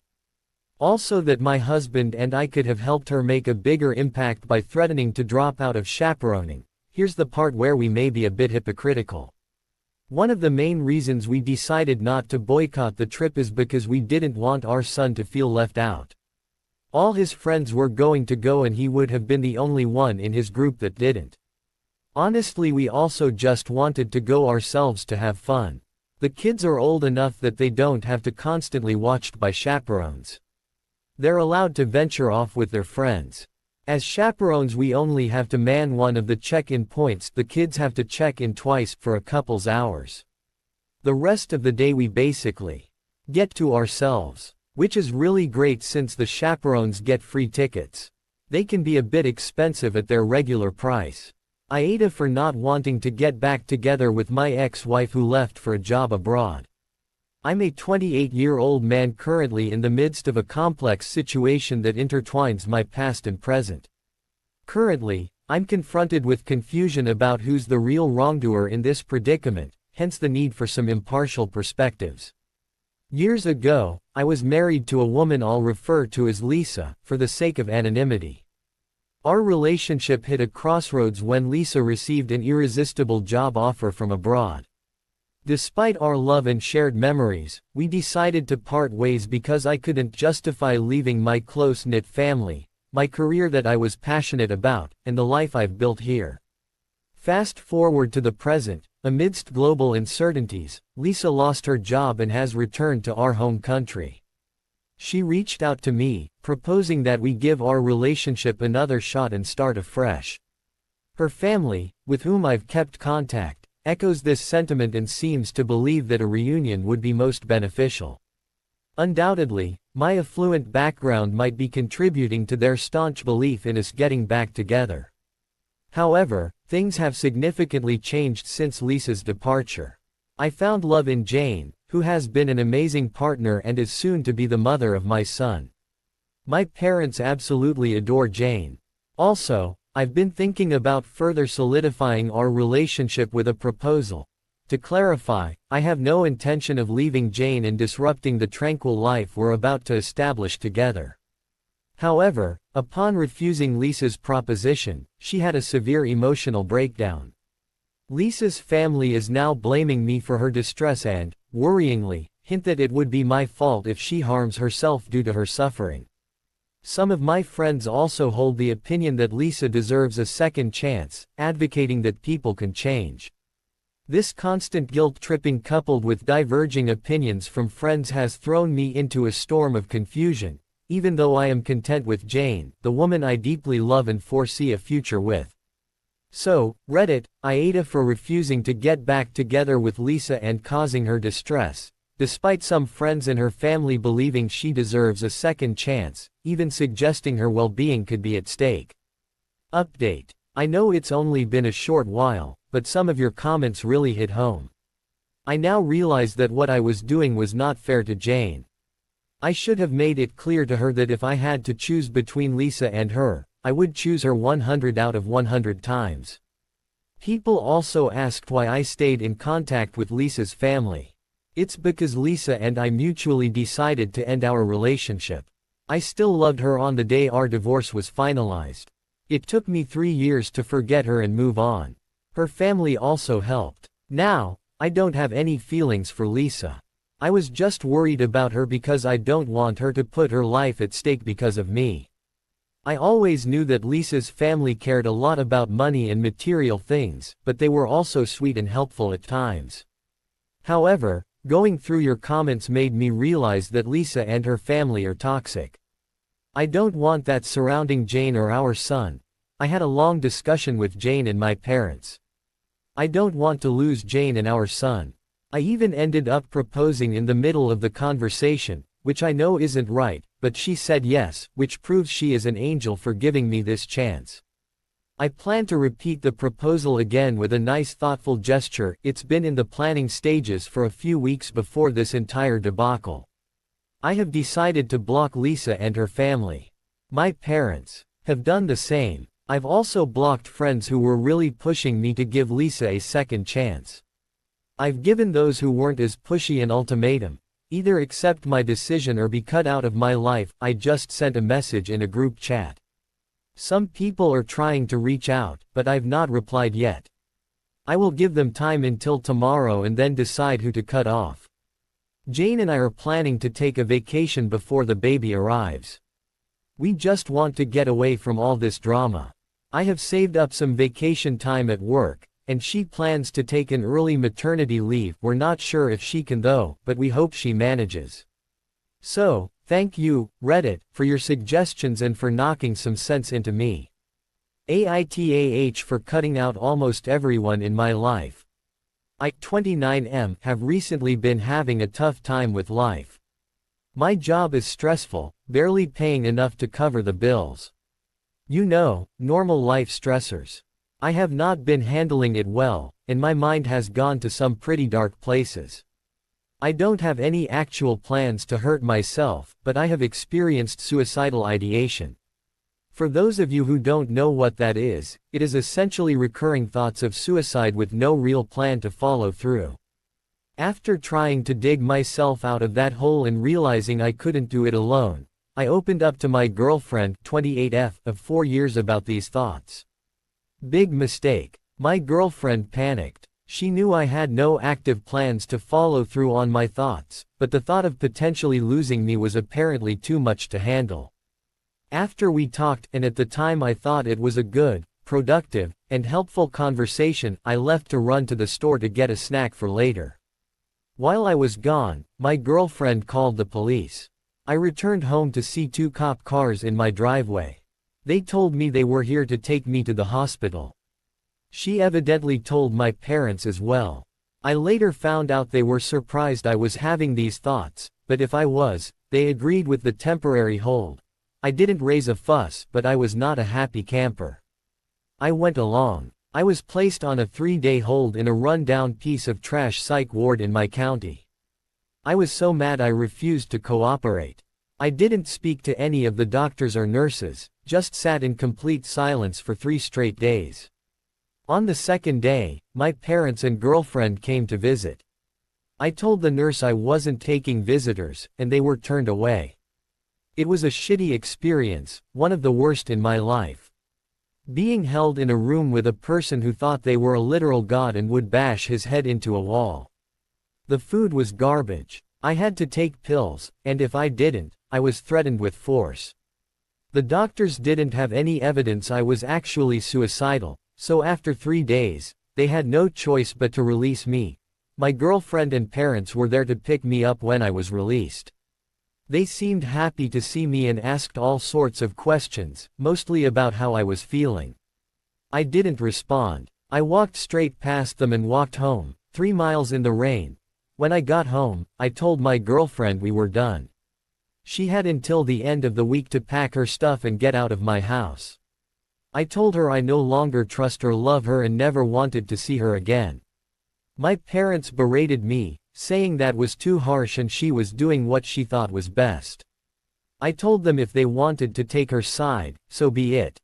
[SPEAKER 3] Also that my husband and I could have helped her make a bigger impact by threatening to drop out of chaperoning. Here's the part where we may be a bit hypocritical. One of the main reasons we decided not to boycott the trip is because we didn't want our son to feel left out. All his friends were going to go and he would have been the only one in his group that didn't. Honestly, we also just wanted to go ourselves to have fun. The kids are old enough that they don't have to constantly watched by chaperones. They're allowed to venture off with their friends. As chaperones we only have to man one of the check-in points, the kids have to check in twice for a couple's hours. The rest of the day we basically get to ourselves, which is really great since the chaperones get free tickets. They can be a bit expensive at their regular price. AITA for not wanting to get back together with my ex-wife who left for a job abroad. I'm a 28-year-old man currently in the midst of a complex situation that intertwines my past and present. Currently, I'm confronted with confusion about who's the real wrongdoer in this predicament, hence the need for some impartial perspectives. Years ago, I was married to a woman I'll refer to as Lisa, for the sake of anonymity. Our relationship hit a crossroads when Lisa received an irresistible job offer from abroad. Despite our love and shared memories, we decided to part ways because I couldn't justify leaving my close-knit family, my career that I was passionate about, and the life I've built here. Fast forward to the present, amidst global uncertainties, Lisa lost her job and has returned to our home country. She reached out to me, proposing that we give our relationship another shot and start afresh. Her family, with whom I've kept contact, echoes this sentiment and seems to believe that a reunion would be most beneficial. Undoubtedly, my affluent background might be contributing to their staunch belief in us getting back together. However, things have significantly changed since Lisa's departure. I found love in Jane, who has been an amazing partner and is soon to be the mother of my son. My parents absolutely adore Jane. Also, I've been thinking about further solidifying our relationship with a proposal. To clarify, I have no intention of leaving Jane and disrupting the tranquil life we're about to establish together. However, upon refusing Lisa's proposition, she had a severe emotional breakdown. Lisa's family is now blaming me for her distress and, worryingly, hint that it would be my fault if she harms herself due to her suffering. Some of my friends also hold the opinion that Lisa deserves a second chance, advocating that people can change. This constant guilt-tripping coupled with diverging opinions from friends has thrown me into a storm of confusion, even though I am content with Jane, the woman I deeply love and foresee a future with. So, Reddit, AITA for refusing to get back together with Lisa and causing her distress, despite some friends and her family believing she deserves a second chance, even suggesting her well-being could be at stake. Update. I know it's only been a short while, but some of your comments really hit home. I now realize that what I was doing was not fair to Jane. I should have made it clear to her that if I had to choose between Lisa and her, I would choose her 100 out of 100 times. People also asked why I stayed in contact with Lisa's family. It's because Lisa and I mutually decided to end our relationship. I still loved her on the day our divorce was finalized. It took me 3 years to forget her and move on. Her family also helped. Now, I don't have any feelings for Lisa. I was just worried about her because I don't want her to put her life at stake because of me. I always knew that Lisa's family cared a lot about money and material things, but they were also sweet and helpful at times. However, going through your comments made me realize that Lisa and her family are toxic. I don't want that surrounding Jane or our son. I had a long discussion with Jane and my parents. I don't want to lose Jane and our son. I even ended up proposing in the middle of the conversation, which I know isn't right, but she said yes, which proves she is an angel for giving me this chance. I plan to repeat the proposal again with a nice thoughtful gesture. It's been in the planning stages for a few weeks before this entire debacle. I have decided to block Lisa and her family. My parents have done the same. I've also blocked friends who were really pushing me to give Lisa a second chance. I've given those who weren't as pushy an ultimatum: either accept my decision or be cut out of my life. I just sent a message in a group chat. Some people are trying to reach out, but I've not replied yet. I will give them time until tomorrow and then decide who to cut off. Jane and I are planning to take a vacation before the baby arrives. We just want to get away from all this drama. I have saved up some vacation time at work, and she plans to take an early maternity leave. We're not sure if she can though, but we hope she manages. So, thank you, Reddit, for your suggestions and for knocking some sense into me. AITA for cutting out almost everyone in my life. I, 29M, have recently been having a tough time with life. My job is stressful, barely paying enough to cover the bills. You know, normal life stressors. I have not been handling it well, and my mind has gone to some pretty dark places. I don't have any actual plans to hurt myself, but I have experienced suicidal ideation. For those of you who don't know what that is, it is essentially recurring thoughts of suicide with no real plan to follow through. After trying to dig myself out of that hole and realizing I couldn't do it alone, I opened up to my girlfriend, 28F, of 4 years about these thoughts. Big mistake. My girlfriend panicked. She knew I had no active plans to follow through on my thoughts, but the thought of potentially losing me was apparently too much to handle. After we talked, and at the time I thought it was a good, productive, and helpful conversation, I left to run to the store to get a snack for later. While I was gone, my girlfriend called the police. I returned home to see 2 cop cars in my driveway. They told me they were here to take me to the hospital. She evidently told my parents as well. I later found out they were surprised I was having these thoughts, but if I was, they agreed with the temporary hold. I didn't raise a fuss, but I was not a happy camper. I went along. I was placed on a 3-day hold in a run-down piece of trash psych ward in my county. I was so mad I refused to cooperate. I didn't speak to any of the doctors or nurses, just sat in complete silence for 3 straight days. On the 2nd day, my parents and girlfriend came to visit. I told the nurse I wasn't taking visitors, and they were turned away. It was a shitty experience, one of the worst in my life. Being held in a room with a person who thought they were a literal god and would bash his head into a wall. The food was garbage. I had to take pills, and if I didn't, I was threatened with force. The doctors didn't have any evidence I was actually suicidal, so after 3 days, they had no choice but to release me. My girlfriend and parents were there to pick me up when I was released. They seemed happy to see me and asked all sorts of questions, mostly about how I was feeling. I didn't respond. I walked straight past them and walked home, 3 miles in the rain. When I got home, I told my girlfriend we were done. She had until the end of the week to pack her stuff and get out of my house. I told her I no longer trust or love her and never wanted to see her again. My parents berated me, saying that was too harsh and she was doing what she thought was best. I told them if they wanted to take her side, so be it.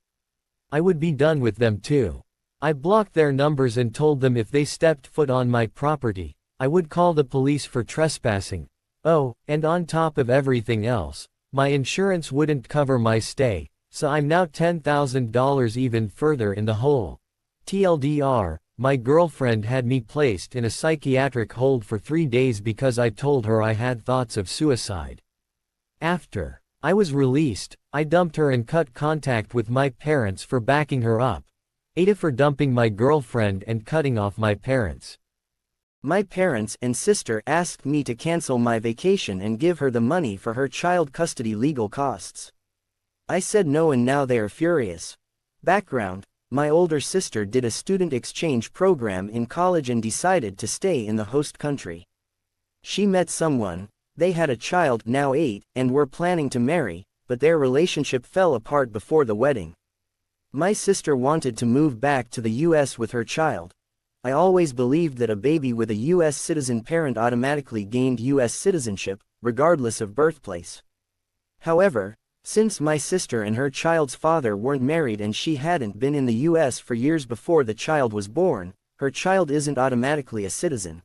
[SPEAKER 3] I would be done with them too. I blocked their numbers and told them if they stepped foot on my property, I would call the police for trespassing. Oh, and on top of everything else, my insurance wouldn't cover my stay, so I'm now $10,000 even further in the hole. TLDR, my girlfriend had me placed in a psychiatric hold for 3 days because I told her I had thoughts of suicide. After I was released, I dumped her and cut contact with my parents for backing her up. AITA for dumping my girlfriend and cutting off my parents.
[SPEAKER 1] My parents and sister asked me to cancel my vacation and give her the money for her child custody legal costs. I said no and now they are furious. Background: my older sister did a student exchange program in college and decided to stay in the host country. She met someone, they had a child, now 8, and were planning to marry, but their relationship fell apart before the wedding. My sister wanted to move back to the US with her child. I always believed that a baby with a US citizen parent automatically gained US citizenship, regardless of birthplace. However, Since my sister and her child's father weren't married and she hadn't been in the US for years before the child was born, her child isn't automatically a citizen.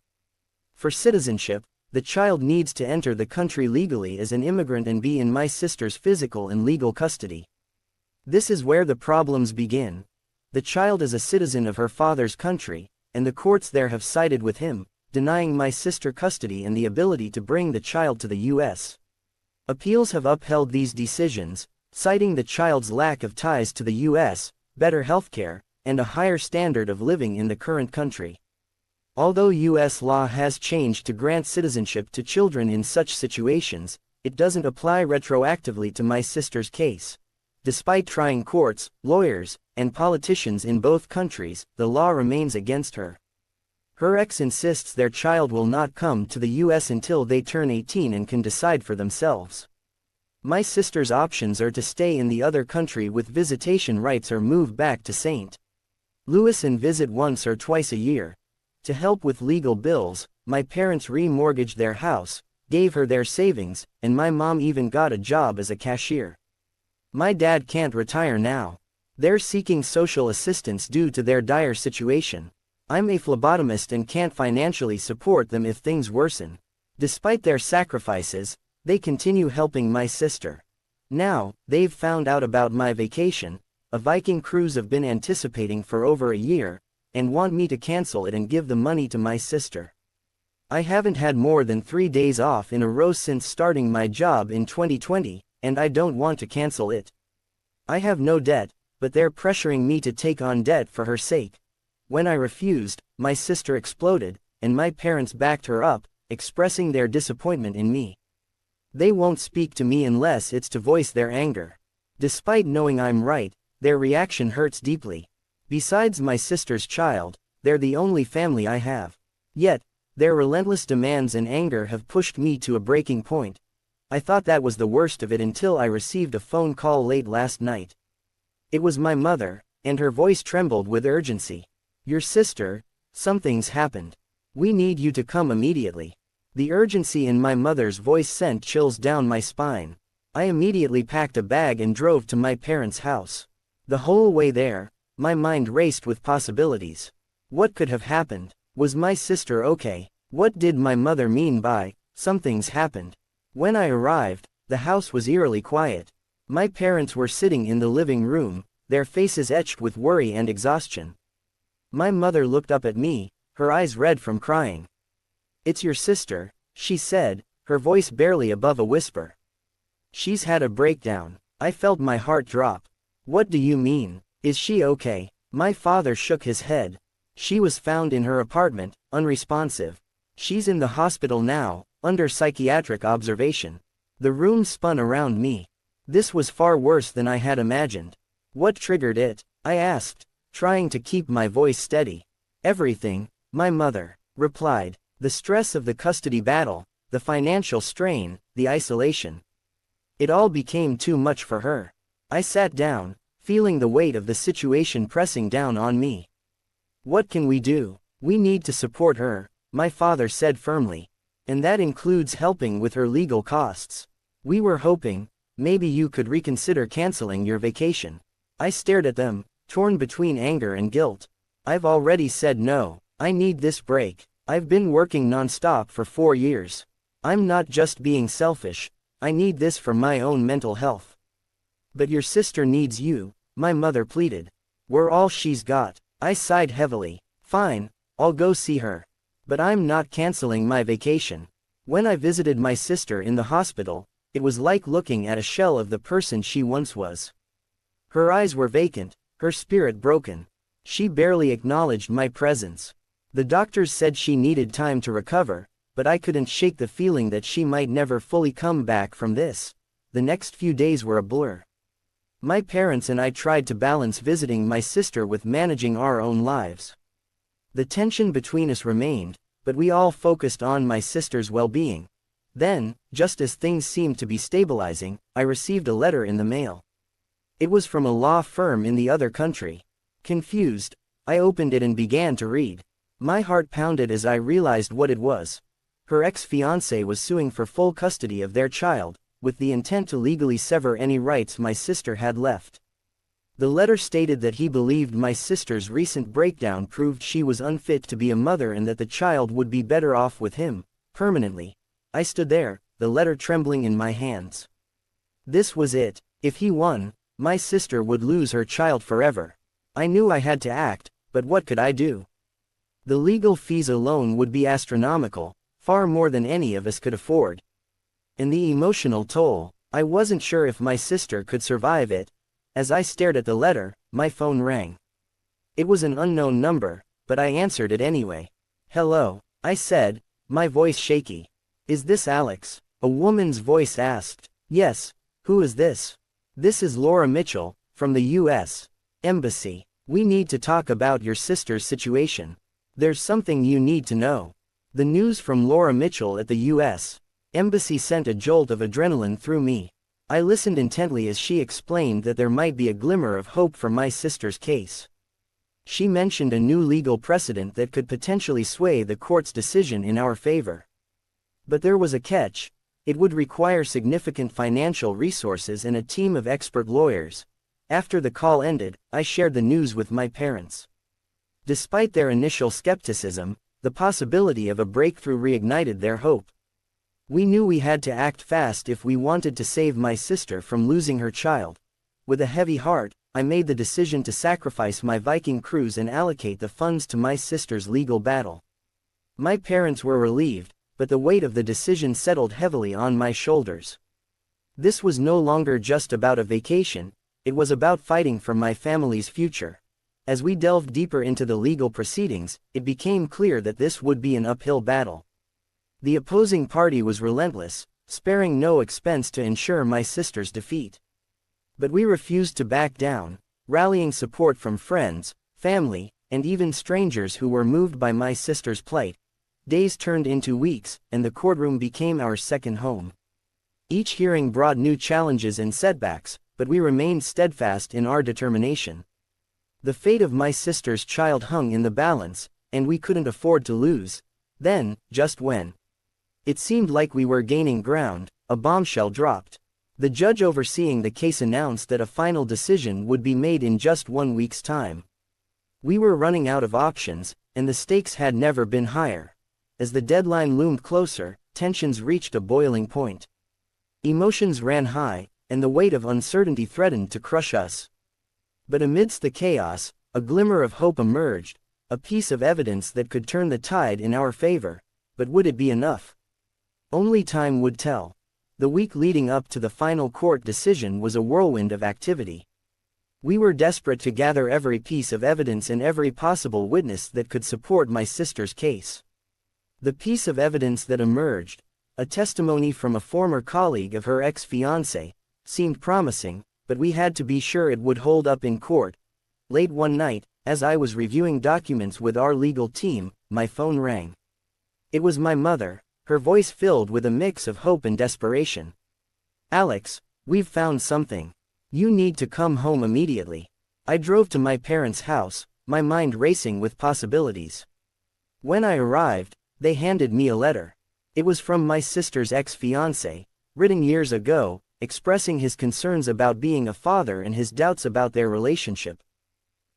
[SPEAKER 1] For citizenship, the child needs to enter the country legally as an immigrant and be in my sister's physical and legal custody. This is where the problems begin. The child is a citizen of her father's country, and the courts there have sided with him, denying my sister custody and the ability to bring the child to the US. Appeals have upheld these decisions, citing the child's lack of ties to the US, better healthcare, and a higher standard of living in the current country. Although US law has changed to grant citizenship to children in such situations, it doesn't apply retroactively to my sister's case. Despite trying courts, lawyers, and politicians in both countries, the law remains against her. Her ex insists their child will not come to the US until they turn 18 and can decide for themselves. My sister's options are to stay in the other country with visitation rights or move back to St. Louis and visit once or twice a year. To help with legal bills, my parents re-mortgaged their house, gave her their savings, and my mom even got a job as a cashier. My dad can't retire now. They're seeking social assistance due to their dire situation. I'm a phlebotomist and can't financially support them if things worsen. Despite their sacrifices, they continue helping my sister. Now, they've found out about my vacation, a Viking cruise I've been anticipating for over a year, and want me to cancel it and give the money to my sister. I haven't had more than 3 days off in a row since starting my job in 2020, and I don't want to cancel it. I have no debt, but they're pressuring me to take on debt for her sake. When I refused, my sister exploded, and my parents backed her up, expressing their disappointment in me. They won't speak to me unless it's to voice their anger. Despite knowing I'm right, their reaction hurts deeply. Besides my sister's child, they're the only family I have. Yet, their relentless demands and anger have pushed me to a breaking point. I thought that was the worst of it until I received a phone call late last night. It was my mother, and her voice trembled with urgency. "Your sister, something's happened. We need you to come immediately." The urgency in my mother's voice sent chills down my spine. I immediately packed a bag and drove to my parents' house. The whole way there, my mind raced with possibilities. What could have happened? Was my sister okay? What did my mother mean by, "something's happened"? When I arrived, the house was eerily quiet. My parents were sitting in the living room, their faces etched with worry and exhaustion. My mother looked up at me, her eyes red from crying. "It's your sister," she said, her voice barely above a whisper. "She's had a breakdown." I felt my heart drop. "What do you mean? Is she okay?" My father shook his head. "She was found in her apartment, unresponsive. She's in the hospital now, under psychiatric observation." The room spun around me. This was far worse than I had imagined. "What triggered it?" I asked, trying to keep my voice steady. "Everything," my mother replied. "The stress of the custody battle, the financial strain, the isolation. It all became too much for her." I sat down, feeling the weight of the situation pressing down on me. "What can we do? We need to support her," my father said firmly. "And that includes helping with her legal costs. We were hoping, maybe you could reconsider canceling your vacation." I stared at them, torn between anger and guilt. "I've already said no. I need this break. I've been working non-stop for 4 years. I'm not just being selfish, I need this for my own mental health." "But your sister needs you," my mother pleaded. "We're all she's got." I sighed heavily. "Fine, I'll go see her. But I'm not canceling my vacation." When I visited my sister in the hospital, it was like looking at a shell of the person she once was. Her eyes were vacant, her spirit broken. She barely acknowledged my presence. The doctors said she needed time to recover, but I couldn't shake the feeling that she might never fully come back from this. The next few days were a blur. My parents and I tried to balance visiting my sister with managing our own lives. The tension between us remained, but we all focused on my sister's well-being. Then, just as things seemed to be stabilizing, I received a letter in the mail. It was from a law firm in the other country. Confused, I opened it and began to read. My heart pounded as I realized what it was. Her ex-fiancé was suing for full custody of their child, with the intent to legally sever any rights my sister had left. The letter stated that he believed my sister's recent breakdown proved she was unfit to be a mother and that the child would be better off with him, permanently. I stood there, the letter trembling in my hands. This was it. If he won, my sister would lose her child forever. I knew I had to act, but what could I do? The legal fees alone would be astronomical, far more than any of us could afford. And the emotional toll, I wasn't sure if my sister could survive it. As I stared at the letter, my phone rang. It was an unknown number, but I answered it anyway. "Hello," I said, my voice shaky. "Is this Alex?" A woman's voice asked. "Yes, who is this?" "This is Laura Mitchell, from the U.S. Embassy. We need to talk about your sister's situation. There's something you need to know." The news from Laura Mitchell at the U.S. Embassy sent a jolt of adrenaline through me. I listened intently as she explained that there might be a glimmer of hope for my sister's case. She mentioned a new legal precedent that could potentially sway the court's decision in our favor. But there was a catch. It would require significant financial resources and a team of expert lawyers. After the call ended, I shared the news with my parents. Despite their initial skepticism, the possibility of a breakthrough reignited their hope. We knew we had to act fast if we wanted to save my sister from losing her child. With a heavy heart, I made the decision to sacrifice my Viking cruise and allocate the funds to my sister's legal battle. My parents were relieved, but the weight of the decision settled heavily on my shoulders. This was no longer just about a vacation, it was about fighting for my family's future. As we delved deeper into the legal proceedings, it became clear that this would be an uphill battle. The opposing party was relentless, sparing no expense to ensure my sister's defeat. But we refused to back down, rallying support from friends, family, and even strangers who were moved by my sister's plight. Days turned into weeks, and the courtroom became our second home. Each hearing brought new challenges and setbacks, but we remained steadfast in our determination. The fate of my sister's child hung in the balance, and we couldn't afford to lose. Then, just when it seemed like we were gaining ground, a bombshell dropped. The judge overseeing the case announced that a final decision would be made in just 1 week's time. We were running out of options, and the stakes had never been higher. As the deadline loomed closer, tensions reached a boiling point. Emotions ran high, and the weight of uncertainty threatened to crush us. But amidst the chaos, a glimmer of hope emerged, a piece of evidence that could turn the tide in our favor. But would it be enough? Only time would tell. The week leading up to the final court decision was a whirlwind of activity. We were desperate to gather every piece of evidence and every possible witness that could support my sister's case. The piece of evidence that emerged, a testimony from a former colleague of her ex-fiancé, seemed promising, but we had to be sure it would hold up in court. Late one night, as I was reviewing documents with our legal team, my phone rang. It was my mother, her voice filled with a mix of hope and desperation. "Alex, we've found something. You need to come home immediately." I drove to my parents' house, my mind racing with possibilities. When I arrived, they handed me a letter. It was from my sister's ex-fiancé, written years ago, expressing his concerns about being a father and his doubts about their relationship.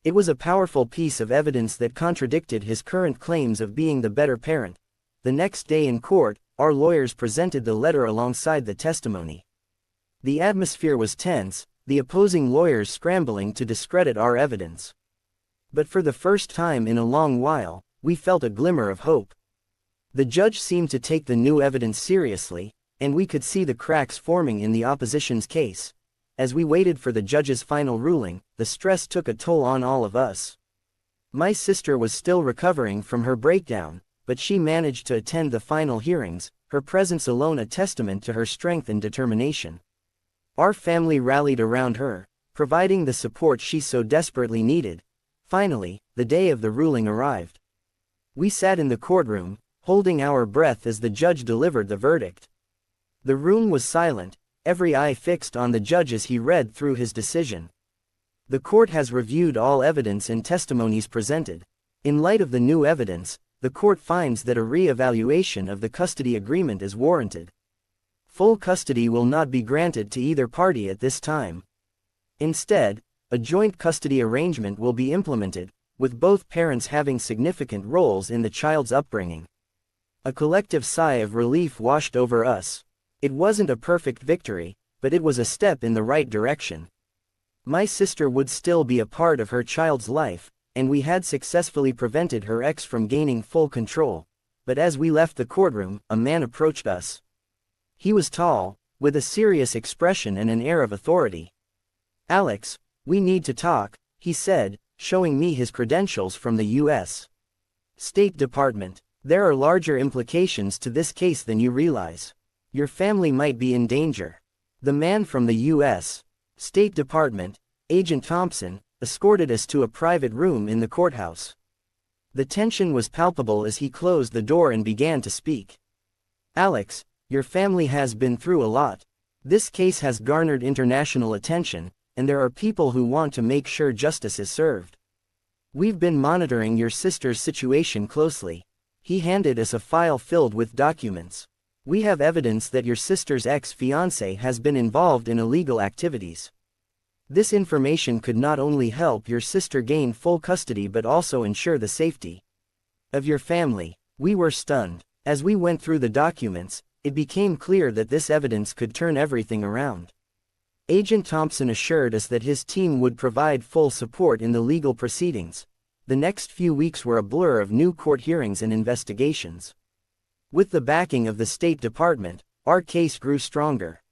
[SPEAKER 1] It was a powerful piece of evidence that contradicted his current claims of being the better parent. The next day in court, our lawyers presented the letter alongside the testimony. The atmosphere was tense, the opposing lawyers scrambling to discredit our evidence. But for the first time in a long while, we felt a glimmer of hope. The judge seemed to take the new evidence seriously, and we could see the cracks forming in the opposition's case. As we waited for the judge's final ruling, the stress took a toll on all of us. My sister was still recovering from her breakdown, but she managed to attend the final hearings, her presence alone a testament to her strength and determination. Our family rallied around her, providing the support she so desperately needed. Finally, the day of the ruling arrived. We sat in the courtroom, holding our breath as the judge delivered the verdict. The room was silent, every eye fixed on the judge as he read through his decision. "The court has reviewed all evidence and testimonies presented. In light of the new evidence, the court finds that a re-evaluation of the custody agreement is warranted. Full custody will not be granted to either party at this time. Instead, a joint custody arrangement will be implemented, with both parents having significant roles in the child's upbringing. A collective sigh of relief washed over us. It wasn't a perfect victory, but it was a step in the right direction. My sister would still be a part of her child's life, and we had successfully prevented her ex from gaining full control. But as we left the courtroom, a man approached us. He was tall, with a serious expression and an air of authority. "Alex, we need to talk," he said, showing me his credentials from the U.S. State Department. "There are larger implications to this case than you realize. Your family might be in danger." The man from the U.S. State Department, Agent Thompson, escorted us to a private room in the courthouse. The tension was palpable as he closed the door and began to speak. "Alex, your family has been through a lot. This case has garnered international attention, and there are people who want to make sure justice is served. We've been monitoring your sister's situation closely." He handed us a file filled with documents. "We have evidence that your sister's ex-fiancé has been involved in illegal activities. This information could not only help your sister gain full custody but also ensure the safety of your family." We were stunned. As we went through the documents, it became clear that this evidence could turn everything around. Agent Thompson assured us that his team would provide full support in the legal proceedings. The next few weeks were a blur of new court hearings and investigations. With the backing of the State Department, our case grew stronger.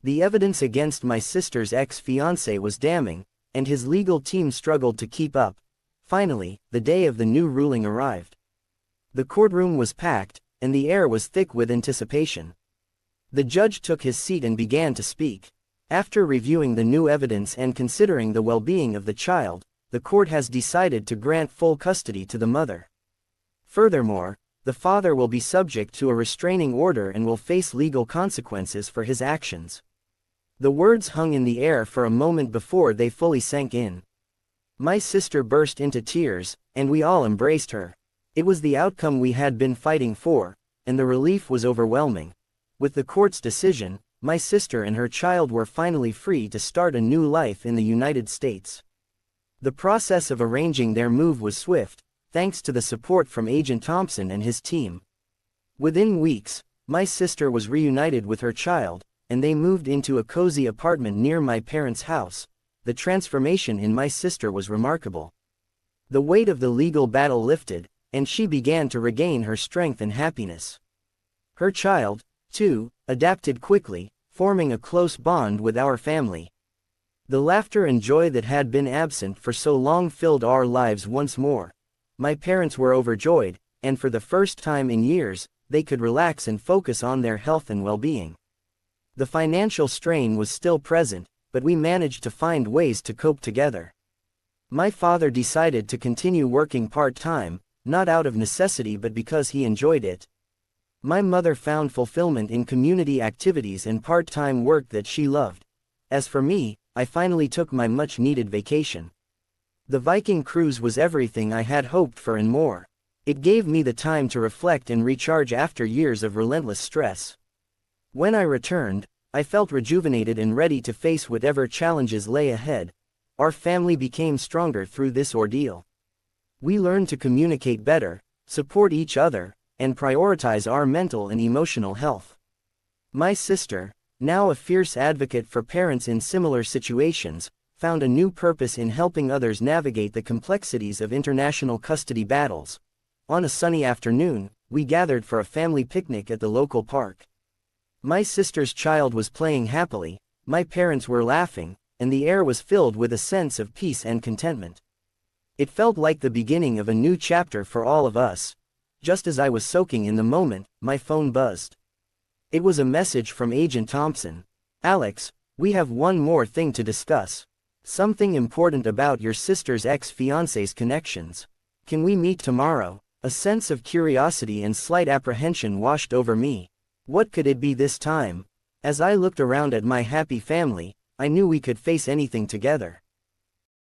[SPEAKER 1] The evidence against my sister's ex-fiancé was damning, and his legal team struggled to keep up. Finally, the day of the new ruling arrived. The courtroom was packed, and the air was thick with anticipation. The judge took his seat and began to speak. After reviewing the new evidence and considering the well-being of the child, the court has decided to grant full custody to the mother. Furthermore, the father will be subject to a restraining order and will face legal consequences for his actions. The words hung in the air for a moment before they fully sank in. My sister burst into tears, and we all embraced her. It was the outcome we had been fighting for, and the relief was overwhelming. With the court's decision, my sister and her child were finally free to start a new life in the United States. The process of arranging their move was swift, thanks to the support from Agent Thompson and his team. Within weeks, my sister was reunited with her child, and they moved into a cozy apartment near my parents' house. The transformation in my sister was remarkable. The weight of the legal battle lifted, and she began to regain her strength and happiness. Her child, too, adapted quickly, forming a close bond with our family. The laughter and joy that had been absent for so long filled our lives once more. My parents were overjoyed, and for the first time in years, they could relax and focus on their health and well-being. The financial strain was still present, but we managed to find ways to cope together. My father decided to continue working part-time, not out of necessity but because he enjoyed it. My mother found fulfillment in community activities and part-time work that she loved. As for me, I finally took my much-needed vacation. The Viking cruise was everything I had hoped for and more. It gave me the time to reflect and recharge after years of relentless stress. When I returned, I felt rejuvenated and ready to face whatever challenges lay ahead. Our family became stronger through this ordeal. We learned to communicate better, support each other, and prioritize our mental and emotional health. My sister, now a fierce advocate for parents in similar situations, found a new purpose in helping others navigate the complexities of international custody battles. On a sunny afternoon, we gathered for a family picnic at the local park. My sister's child was playing happily, my parents were laughing, and the air was filled with a sense of peace and contentment. It felt like the beginning of a new chapter for all of us. Just as I was soaking in the moment, my phone buzzed. It was a message from Agent Thompson. "Alex, we have one more thing to discuss. Something important about your sister's ex-fiancé's connections. Can we meet tomorrow?" A sense of curiosity and slight apprehension washed over me. What could it be this time? As I looked around at my happy family, I knew we could face anything together.